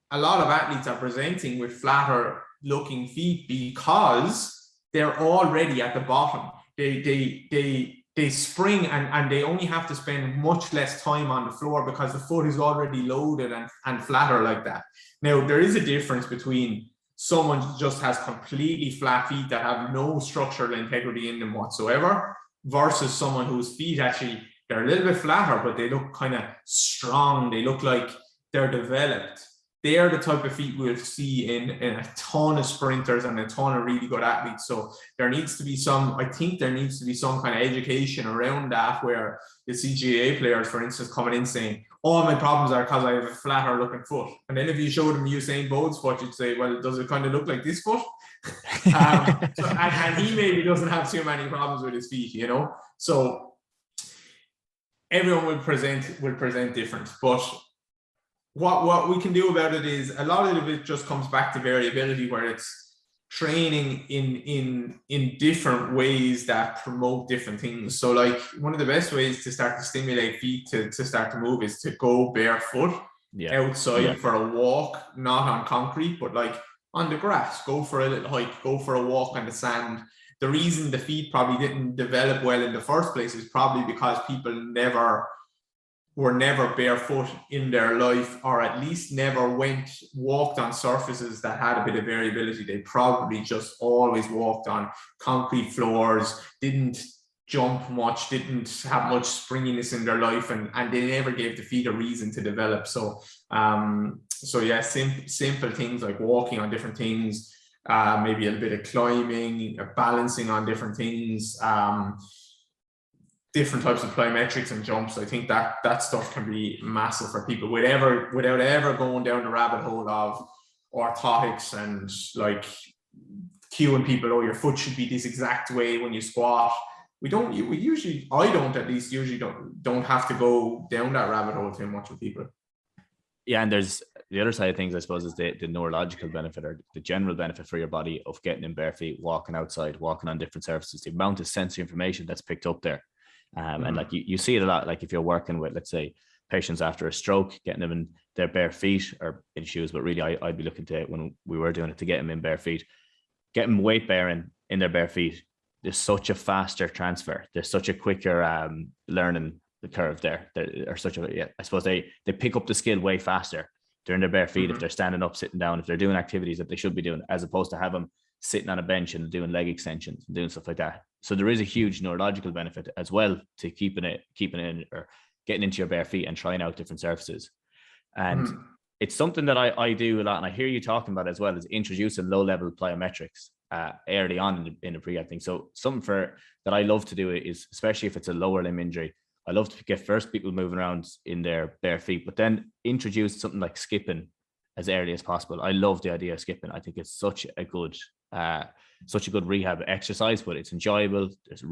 [SPEAKER 2] a lot of athletes are presenting with flatter looking feet because they're already at the bottom. They spring and they only have to spend much less time on the floor because the foot is already loaded and flatter like that. Now, there is a difference between someone who just has completely flat feet that have no structural integrity in them whatsoever versus someone whose feet actually, they're a little bit flatter, but they look kind of strong. They look like they're developed. They are the type of feet we'll see in a ton of sprinters and a ton of really good athletes. So there needs to be some kind of education around that, where the CGA players, for instance, coming in saying, all my problems are because I have a flatter looking foot. And then if you showed them Usain Bolt's foot, you'd say, well, does it kind of look like this foot? And he maybe doesn't have too many problems with his feet, you know? So everyone will present different, but what we can do about it is a lot of it just comes back to variability, where it's training in different ways that promote different things. So like one of the best ways to start to stimulate feet to start to move is to go barefoot outside for a walk, not on concrete, but like on the grass. Go for a little hike, go for a walk on the sand. The reason the feet probably didn't develop well in the first place is probably because people were never barefoot in their life, or at least never walked on surfaces that had a bit of variability. They probably just always walked on concrete floors, didn't jump much, didn't have much springiness in their life, and they never gave the feet a reason to develop. So yeah, simple things like walking on different things, maybe a bit of climbing, balancing on different things, different types of plyometrics and jumps. I think that stuff can be massive for people without ever going down the rabbit hole of orthotics and like cueing people, oh, your foot should be this exact way when you squat. I don't have to go down that rabbit hole too much with people.
[SPEAKER 1] Yeah, and there's the other side of things, I suppose, is the neurological benefit, or the general benefit for your body of getting in bare feet, walking outside, walking on different surfaces, the amount of sensory information that's picked up there. And like you see it a lot, like if you're working with, let's say, patients after a stroke, getting them in their bare feet or in shoes, but really I'd be looking to, when we were doing it, to get them in bare feet, get them weight bearing in their bare feet. There's such a faster transfer. There's such a quicker learning the curve there. I suppose they pick up the skill way faster. They're in their bare feet. If they're standing up, sitting down, if they're doing activities that they should be doing, as opposed to have them sitting on a bench and doing leg extensions and doing stuff like that. So there is a huge neurological benefit as well to keeping it in, or getting into your bare feet and trying out different surfaces. And it's something that I do a lot, and I hear you talking about it as well, is introducing low-level plyometrics early on in the pre-rehab thing. So something that I love to do is, especially if it's a lower limb injury, I love to get first people moving around in their bare feet, but then introduce something like skipping as early as possible. I love the idea of skipping. I think it's such a good rehab exercise, but it's enjoyable. It's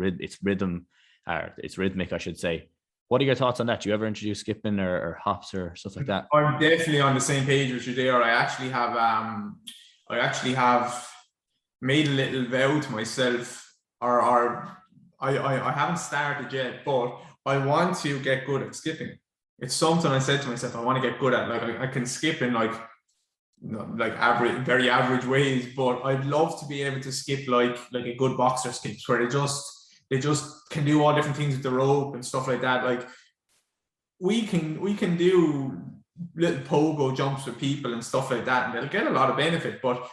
[SPEAKER 1] rhythmic, I should say. What are your thoughts on that? Do you ever introduce skipping or hops or stuff like that?
[SPEAKER 2] I'm definitely on the same page with you there. I actually have made a little vow to myself, or I haven't started yet, but I want to get good at skipping. It's something I said to myself I want to get good at. Like I can skip in like average, very average ways, but I'd love to be able to skip like a good boxer skips, where they just can do all different things with the rope and stuff like that. Like we can do little pogo jumps with people and stuff like that, and they'll get a lot of benefit, but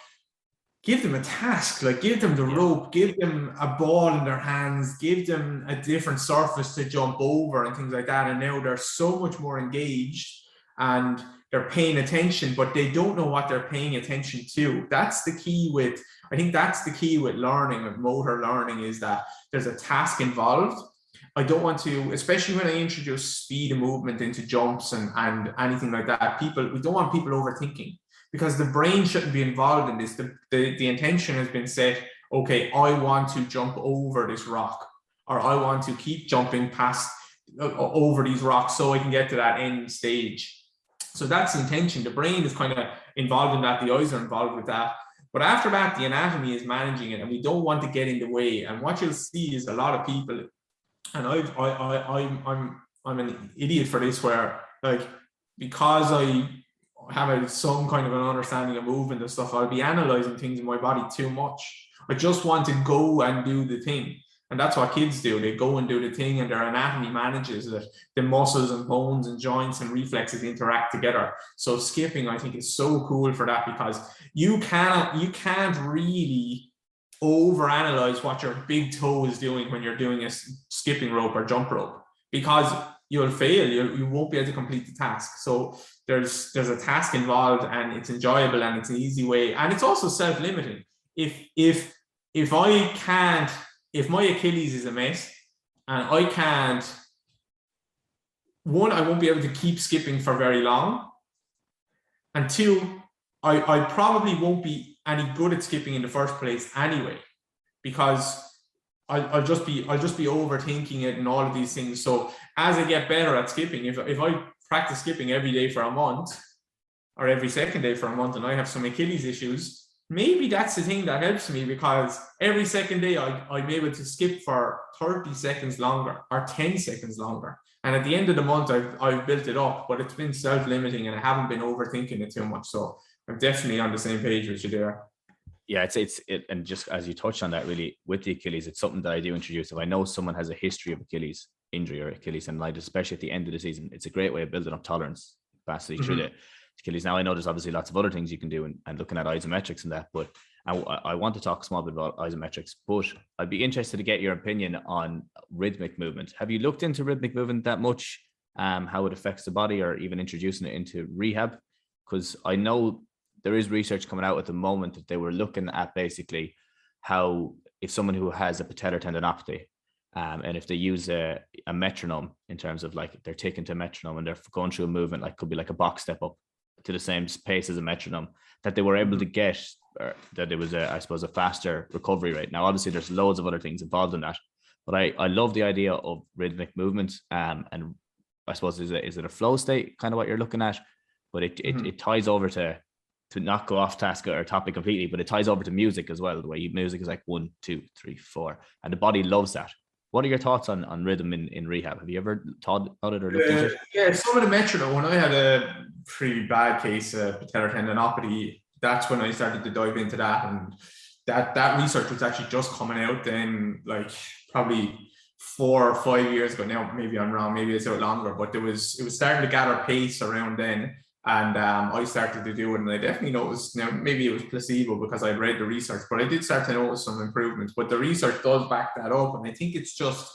[SPEAKER 2] give them a task, like give them the rope, give them a ball in their hands, give them a different surface to jump over and things like that. And now they're so much more engaged and they're paying attention, but they don't know what they're paying attention to. I think that's the key with learning, with motor learning, is that there's a task involved. I don't want to, especially when I introduce speed of movement into jumps and anything like that, we don't want people overthinking, because the brain shouldn't be involved in this. The intention has been set, okay, I want to jump over this rock, or I want to keep jumping past over these rocks so I can get to that end stage. So that's the intention. The brain is kind of involved in that. The eyes are involved with that. But after that, the anatomy is managing it, and we don't want to get in the way. And what you'll see is a lot of people, and I'm an idiot for this, where like, because I have some kind of an understanding of movement and stuff, I'll be analyzing things in my body too much. I just want to go and do the thing. And that's what kids do. They go and do the thing, and their anatomy manages that the muscles and bones and joints and reflexes interact together. So skipping, I think, is so cool for that, because you can't really overanalyze what your big toe is doing when you're doing a skipping rope or jump rope, because you'll fail. You won't be able to complete the task. So there's a task involved, and it's enjoyable, and it's an easy way, and it's also self-limiting. If my Achilles is a mess and I can't, one, I won't be able to keep skipping for very long. And two, I probably won't be any good at skipping in the first place anyway, because I'll just be overthinking it and all of these things. So as I get better at skipping, if I practice skipping every day for a month, or every second day for a month, and I have some Achilles issues, maybe that's the thing that helps me, because every second day I'm able to skip for 30 seconds longer or 10 seconds longer. And at the end of the month, I've built it up, but it's been self-limiting, and I haven't been overthinking it too much. So I'm definitely on the same page with you there.
[SPEAKER 1] Yeah, it's and just as you touched on that, really, with the Achilles, it's something that I do introduce. If I know someone has a history of Achilles injury or Achilles tendonitis, especially at the end of the season, it's a great way of building up tolerance capacity through the Achilles. Now, I know there's obviously lots of other things you can do, and looking at isometrics and that, but I want to talk a small bit about isometrics, but I'd be interested to get your opinion on rhythmic movement. Have you looked into rhythmic movement that much, how it affects the body, or even introducing it into rehab? Because I know there is research coming out at the moment that they were looking at basically how, if someone who has a patellar tendinopathy, and if they use a metronome, in terms of like they're taking to a metronome and they're going through a movement, like could be like a box step up to the same pace as a metronome, that they were able to get, that it was I suppose a faster recovery rate. Now, obviously there's loads of other things involved in that, but I love the idea of rhythmic movement. And I suppose, is it a flow state, kind of what you're looking at? But it ties over to not go off task or topic completely, but it ties over to music as well. The way music is like 1, 2, 3, 4, and the body loves that. What are your thoughts on rhythm in rehab? Have you ever thought about it or looked into it?
[SPEAKER 2] Yeah, some of the metronome, when I had a pretty bad case of patellar tendinopathy, that's when I started to dive into that. And that research was actually just coming out then, like probably 4 or 5 years ago now. Maybe I'm wrong, maybe it's out longer, but it was starting to gather pace around then. And I started to do it, and I definitely noticed, now maybe it was placebo because I'd read the research, but I did start to notice some improvements. But the research does back that up, and I think it's just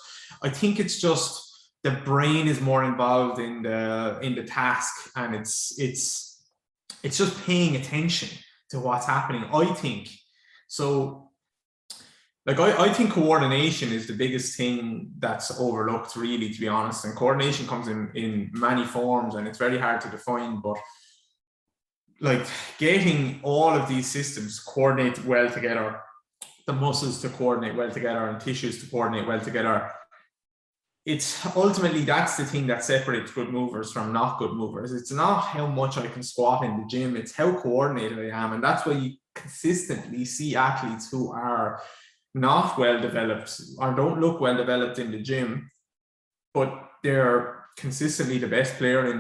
[SPEAKER 2] the brain is more involved in the task, and it's just paying attention to what's happening, I think. So like I think coordination is the biggest thing that's overlooked, really, to be honest. And coordination comes in many forms, and it's very hard to define. But like getting all of these systems coordinate well together, the muscles to coordinate well together, and tissues to coordinate well together, it's ultimately, that's the thing that separates good movers from not good movers. It's not how much I can squat in the gym, it's how coordinated I am. And that's why you consistently see athletes who are not well developed or don't look well developed in the gym, but they're consistently the best player in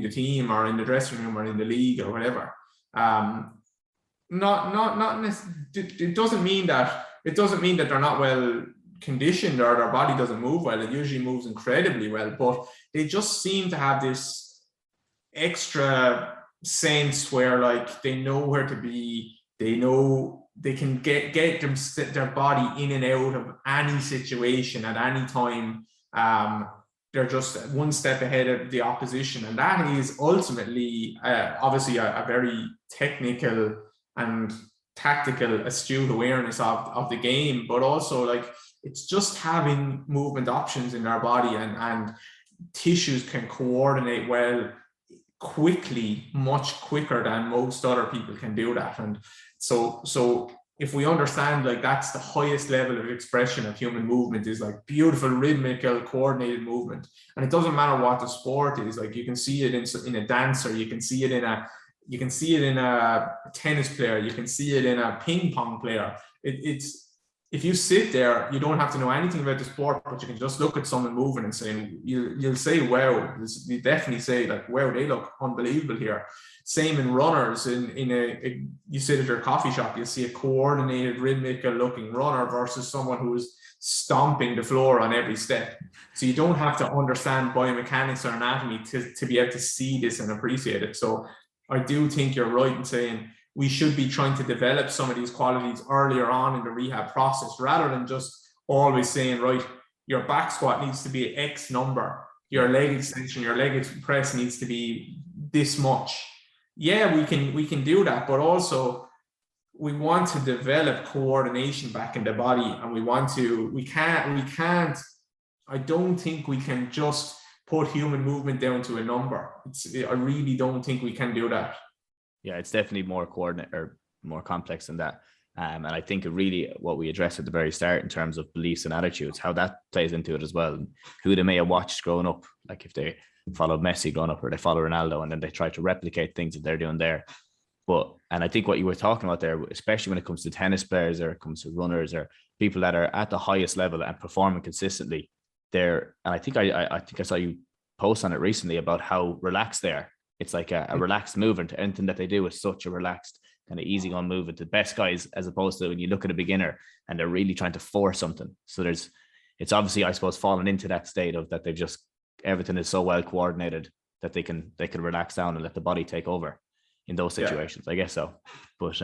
[SPEAKER 2] the team, or in the dressing room, or in the league, or whatever. It doesn't mean that they're not well conditioned or their body doesn't move well. It usually moves incredibly well, but they just seem to have this extra sense where, like, they know where to be, they know they can get their body in and out of any situation at any time. they're just one step ahead of the opposition. And that is ultimately, obviously, a very technical and tactical, astute awareness of the game, but also like it's just having movement options in our body, and tissues can coordinate well quickly, much quicker than most other people can do that. And so if we understand like that's the highest level of expression of human movement, is like beautiful rhythmical coordinated movement. And it doesn't matter what the sport is, like you can see it in a dancer, you can see it in a tennis player, you can see it in a ping pong player. It's if you sit there, you don't have to know anything about the sport, but you can just look at someone moving and saying, you'll say, wow, you definitely say like, wow, they look unbelievable here. Same in runners. You sit at your coffee shop, you'll see a coordinated, rhythmical looking runner versus someone who is stomping the floor on every step. So you don't have to understand biomechanics or anatomy to be able to see this and appreciate it. So I do think you're right in saying we should be trying to develop some of these qualities earlier on in the rehab process, rather than just always saying, right, your back squat needs to be X number, your leg extension, your leg press needs to be this much. Yeah, we can do that, but also we want to develop coordination back in the body, and we can't, I don't think we can just put human movement down to a number. I really don't think we can do that.
[SPEAKER 1] Yeah, it's definitely more coordinate or more complex than that. And I think really what we addressed at the very start in terms of beliefs and attitudes, how that plays into it as well. And who they may have watched growing up, like if they followed Messi growing up or they follow Ronaldo, and then they try to replicate things that they're doing there. And I think what you were talking about there, especially when it comes to tennis players or it comes to runners or people that are at the highest level and performing consistently, and I think I saw you post on it recently about how relaxed they are. It's like a relaxed movement. Anything that they do is such a relaxed kind of easygoing movement. The best guys, as opposed to when you look at a beginner and they're really trying to force something. So it's obviously, I suppose, fallen into that state of that they've just, everything is so well coordinated that they can relax down and let the body take over in those situations. I guess so. But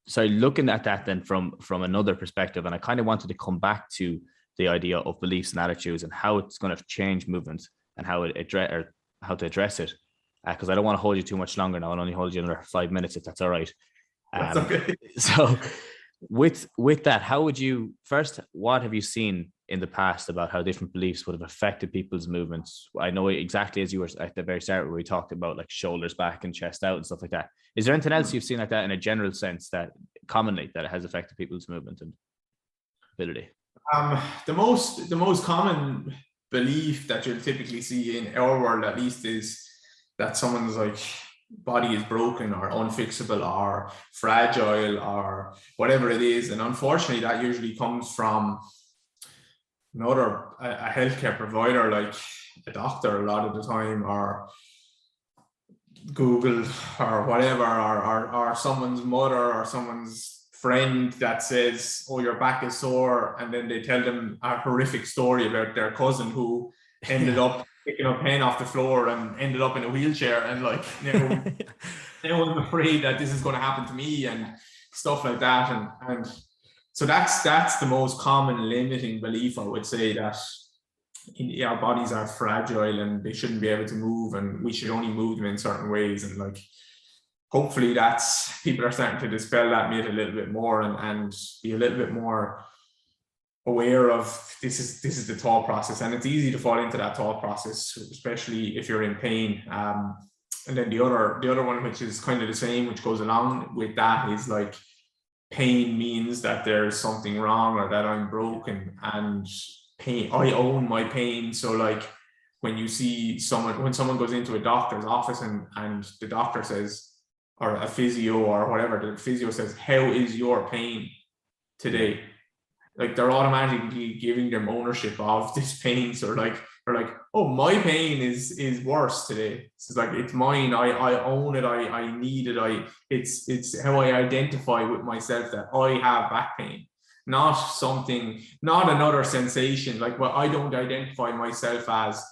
[SPEAKER 1] so looking at that then from another perspective, and I kind of wanted to come back to the idea of beliefs and attitudes and how it's going to change movement and how to address it, because I don't want to hold you too much longer now. I'll only hold you another 5 minutes if that's all right.
[SPEAKER 2] That's okay.
[SPEAKER 1] So with that, how would you, first, what have you seen in the past about how different beliefs would have affected people's movements? I know exactly, as you were at the very start where we talked about like shoulders back and chest out and stuff like that. Is there anything else you've seen like that in a general sense that commonly that has affected people's movement and ability?
[SPEAKER 2] The most common belief that you'll typically see in our world, at least, is that someone's like body is broken or unfixable or fragile or whatever it is. And unfortunately, that usually comes from a healthcare provider, like a doctor a lot of the time, or Google or whatever, or someone's mother or someone's friend that says, oh, your back is sore, and then they tell them a horrific story about their cousin who ended up picking up pen off the floor and ended up in a wheelchair, and like, now I'm afraid that this is going to happen to me and stuff like that. And so that's the most common limiting belief, I would say, that our bodies are fragile and they shouldn't be able to move, and we should only move them in certain ways. And like, hopefully people are starting to dispel that myth a little bit more and be a little bit more aware of this is the thought process. And it's easy to fall into that thought process, especially if you're in pain. And then the other one, which is kind of the same, which goes along with that, is like, pain means that there's something wrong or that I'm broken, and pain, I own my pain. So like, when someone goes into a doctor's office and the doctor says, or a physio or whatever, the physio says, how is your pain today? Like, they're automatically giving them ownership of this pain. So they're like, oh, my pain is worse today. It's like, it's mine. I own it. I need it. It's how I identify with myself that I have back pain, not another sensation. Like, well, I don't identify myself as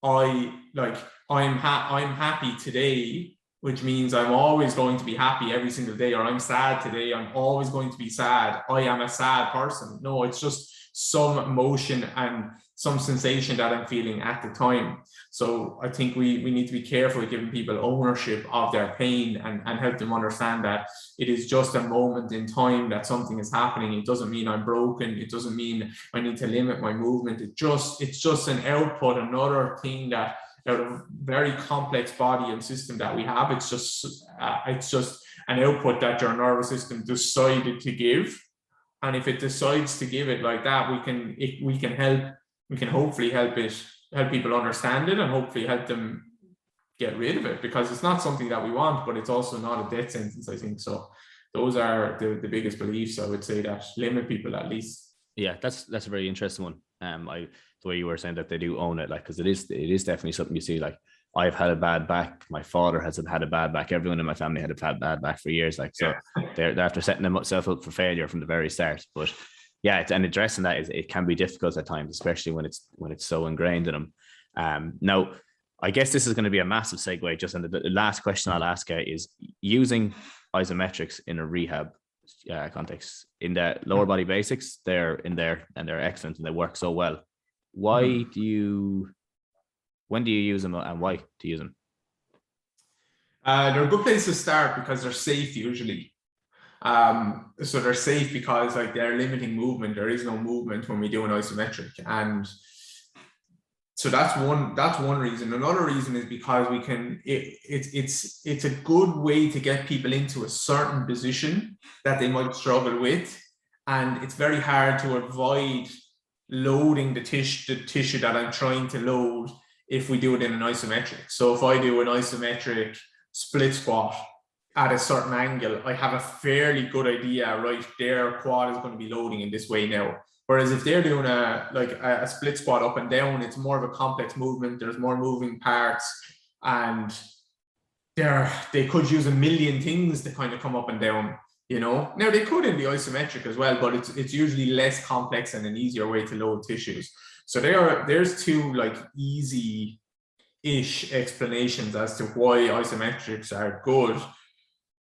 [SPEAKER 2] I'm happy today, which means I'm always going to be happy every single day, or I'm sad today, I'm always going to be sad. I am a sad person. No, it's just some emotion, and some sensation that I'm feeling at the time. So I think we need to be careful with giving people ownership of their pain and help them understand that it is just a moment in time that something is happening. It doesn't mean I'm broken. It doesn't mean I need to limit my movement. It's just an output, another thing that out of very complex body and system that we have. It's just an output that your nervous system decided to give. And if it decides to give it like that, we can hopefully help people understand it and hopefully help them get rid of it, because it's not something that we want, but it's also not a death sentence, I think. So those are the biggest beliefs, I would say, that limit people at least.
[SPEAKER 1] Yeah, that's a very interesting one. The way you were saying that they do own it, like, because it is definitely something you see. Like, I've had a bad back. My father has had a bad back. Everyone in my family had a bad back for years. Like, so they're after setting themselves up for failure from the very start. But yeah, and addressing that it can be difficult at times, especially when it's so ingrained in them. Now, I guess this is going to be a massive segue. Just on the last question I'll ask is using isometrics in a rehab context. In the lower body basics, they're in there and they're excellent and they work so well. When do you use them and why do you use them?
[SPEAKER 2] They're a good place to start because they're safe usually. So they're safe because, like, they're limiting movement. There is no movement when we do an isometric, and so that's one reason. Another reason is because we can. It's a good way to get people into a certain position that they might struggle with, and it's very hard to avoid loading the tissue that I'm trying to load if we do it in an isometric. So if I do an isometric split squat at a certain angle, I have a fairly good idea, right, their quad is going to be loading in this way now. Whereas if they're doing a split squat up and down, it's more of a complex movement. There's more moving parts, and they could use a million things to kind of come up and down. Now they could in the isometric as well, but it's usually less complex and an easier way to load tissues. So there's two like easy-ish explanations as to why isometrics are good.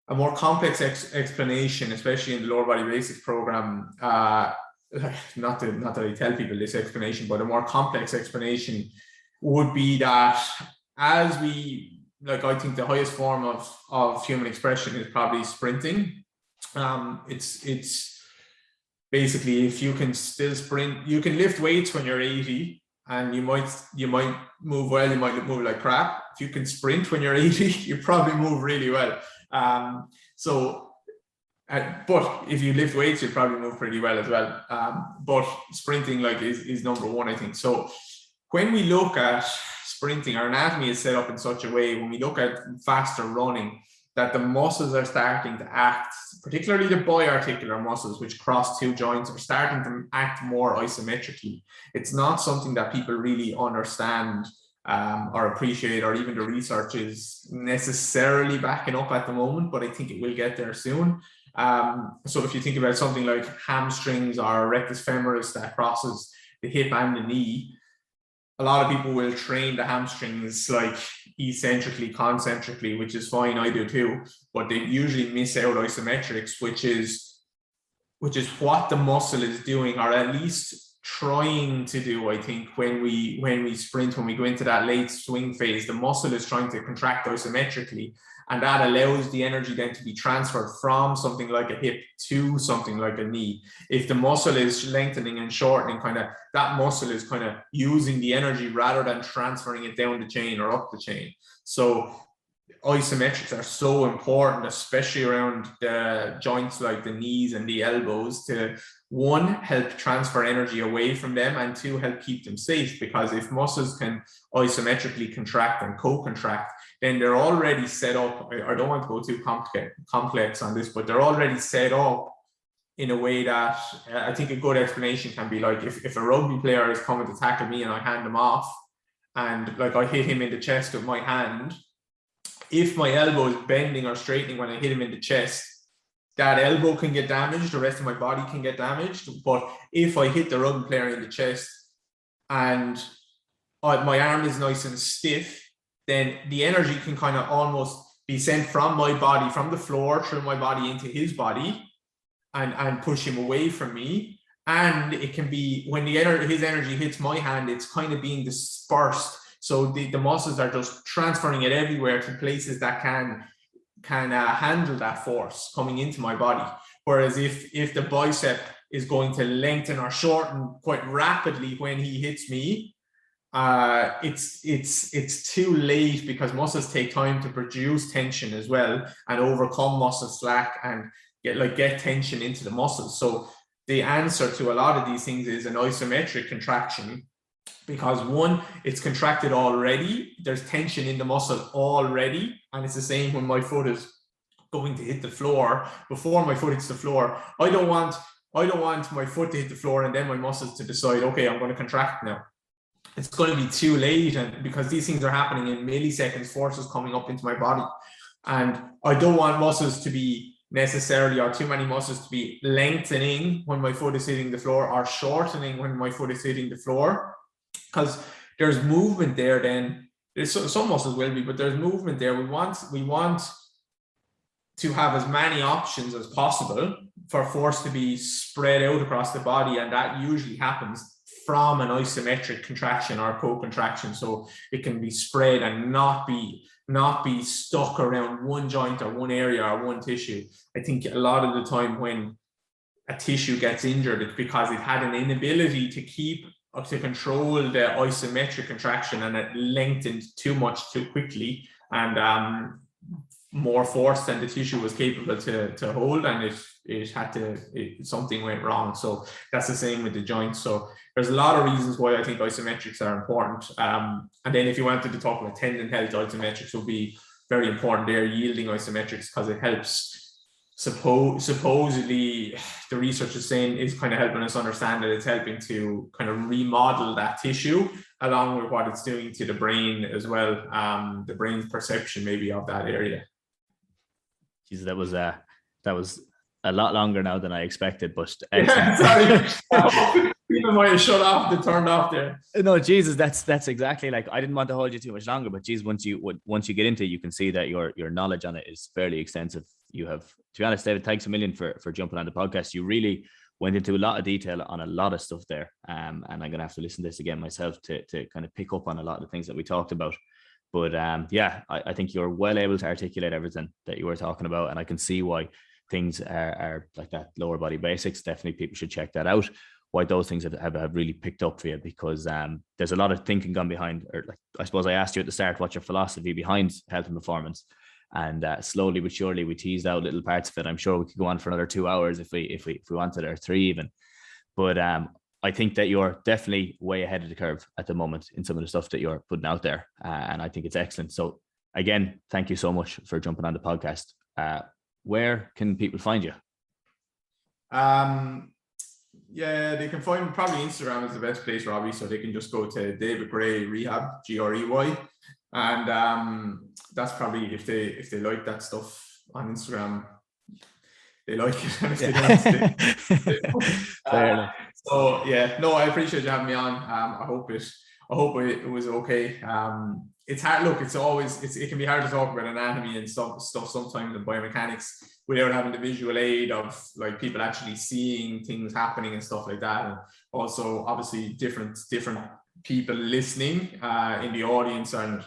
[SPEAKER 2] A more complex explanation, especially in the lower body basics program, not that I tell people this explanation, but a more complex explanation would be that as we, like, I think the highest form of human expression is probably sprinting. It's basically, if you can still sprint, you can lift weights when you're 80 and you might move well, you might move like crap. If you can sprint when you're 80, you probably move really well. But if you lift weights, you'll probably move pretty well as well. But sprinting, like, is number one, I think. So when we look at sprinting, our anatomy is set up in such a way, when we look at faster running, that the muscles are starting to act, particularly the biarticular muscles, which cross two joints, are starting to act more isometrically. It's not something that people really understand or appreciate, or even the research is necessarily backing up at the moment, but I think it will get there soon. So if you think about something like hamstrings or rectus femoris that crosses the hip and the knee, a lot of people will train the hamstrings like eccentrically, concentrically, which is fine. I do too, but they usually miss out isometrics, which is what the muscle is doing, or at least trying to do. I think when we sprint, when we go into that late swing phase, the muscle is trying to contract isometrically, and that allows the energy then to be transferred from something like a hip to something like a knee. If the muscle is lengthening and shortening, that muscle is kind of using the energy rather than transferring it down the chain or up the chain. So isometrics are so important, especially around the joints like the knees and the elbows, to one, help transfer energy away from them, and two, help keep them safe. Because if muscles can isometrically contract and co-contract, then they're already set up. I don't want to go too complex on this, but they're already set up in a way that I think a good explanation can be like, if a rugby player is coming to tackle me and I hand him off, and like I hit him in the chest with my hand, if my elbow is bending or straightening when I hit him in the chest, that elbow can get damaged, the rest of my body can get damaged. But if I hit the rugby player in the chest and my arm is nice and stiff, then the energy can kind of almost be sent from my body, from the floor through my body into his body, and push him away from me. and it can be when his energy hits my hand, it's kind of being dispersed. So the muscles are just transferring it everywhere to places that can handle that force coming into my body. Whereas if the bicep is going to lengthen or shorten quite rapidly when he hits me, it's too late, because muscles take time to produce tension as well and overcome muscle slack and get tension into the muscles. So the answer to a lot of these things is an isometric contraction, because one, it's contracted already, there's tension in the muscle already, and it's the same when my foot is going to hit the floor. Before my foot hits the floor, I don't want my foot to hit the floor and then my muscles to decide, okay, I'm going to contract now. It's going to be too late, and because these things are happening in milliseconds, forces coming up into my body, and I don't want muscles to be necessarily, or too many muscles to be lengthening when my foot is hitting the floor or shortening when my foot is hitting the floor, because there's movement there. Then there's some muscles will be, but there's movement there. We want to have as many options as possible for force to be spread out across the body, and that usually happens from an isometric contraction or co-contraction. So it can be spread and not be stuck around one joint or one area or one tissue. I think a lot of the time when a tissue gets injured, it's because it had an inability to control the isometric contraction, and it lengthened too much too quickly, and more force than the tissue was capable to hold, and something went wrong. So that's the same with the joints. So there's a lot of reasons why I think isometrics are important. And then if you wanted to talk about tendon health, isometrics will be very important there, yielding isometrics, because it helps. Supposedly the research is saying is kind of helping us understand that it's helping to kind of remodel that tissue, along with what it's doing to the brain as well, the brain's perception maybe of that area.
[SPEAKER 1] Jeez, that was a lot longer now than I expected, but
[SPEAKER 2] yeah, sorry. Even might have shut off, they turned off there.
[SPEAKER 1] No, Jesus, that's exactly, like, I didn't want to hold you too much longer, but geez, once you get into it, you can see that your knowledge on it is fairly extensive. You have, to be honest, David, thanks a million for jumping on the podcast. You really went into a lot of detail on a lot of stuff there, and I'm gonna have to listen to this again myself to kind of pick up on a lot of the things that we talked about. But I think you're well able to articulate everything that you were talking about, and I can see why things are like that. Lower body basics, definitely people should check that out. Why those things have really picked up for you, because there's a lot of thinking gone behind, or like, I suppose I asked you at the start, what's your philosophy behind health and performance, and slowly but surely we teased out little parts of it. I'm sure we could go on for another 2 hours if we wanted, or 3 even. But I think that you're definitely way ahead of the curve at the moment in some of the stuff that you're putting out there, and I think it's excellent. So again, thank you so much for jumping on the podcast. Where can people find you?
[SPEAKER 2] Yeah, they can find probably Instagram is the best place, Robbie. So they can just go to David Gray Rehab, Grey, and that's probably, if they like that stuff on Instagram, they like it. And if they don't, so yeah, no, I appreciate you having me on. I hope it was okay. It's hard. Look, it can be hard to talk about anatomy and stuff sometimes, and biomechanics, without having the visual aid of like people actually seeing things happening and stuff like that. And also obviously different people listening in the audience, and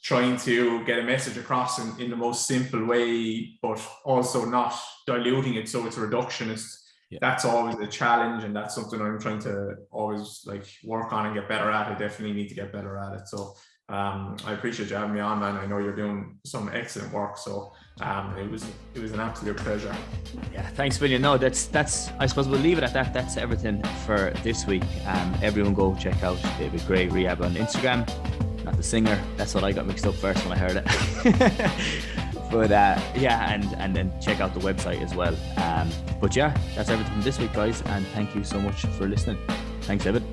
[SPEAKER 2] trying to get a message across in the most simple way, but also not diluting it so it's reductionist. Yeah. That's always a challenge, and that's something I'm trying to always like work on and get better at. I definitely need to get better at it. So I appreciate you having me on, man. I know you're doing some excellent work, so it was an absolute pleasure.
[SPEAKER 1] Yeah, thanks, William. No, that's I suppose we'll leave it at that. That's everything for this week. Everyone go check out David Gray Rehab on Instagram. Not the singer. That's what I got mixed up first when I heard it. But yeah, and then check out the website as well. But yeah, that's everything this week, guys, and thank you so much for listening. Thanks, David.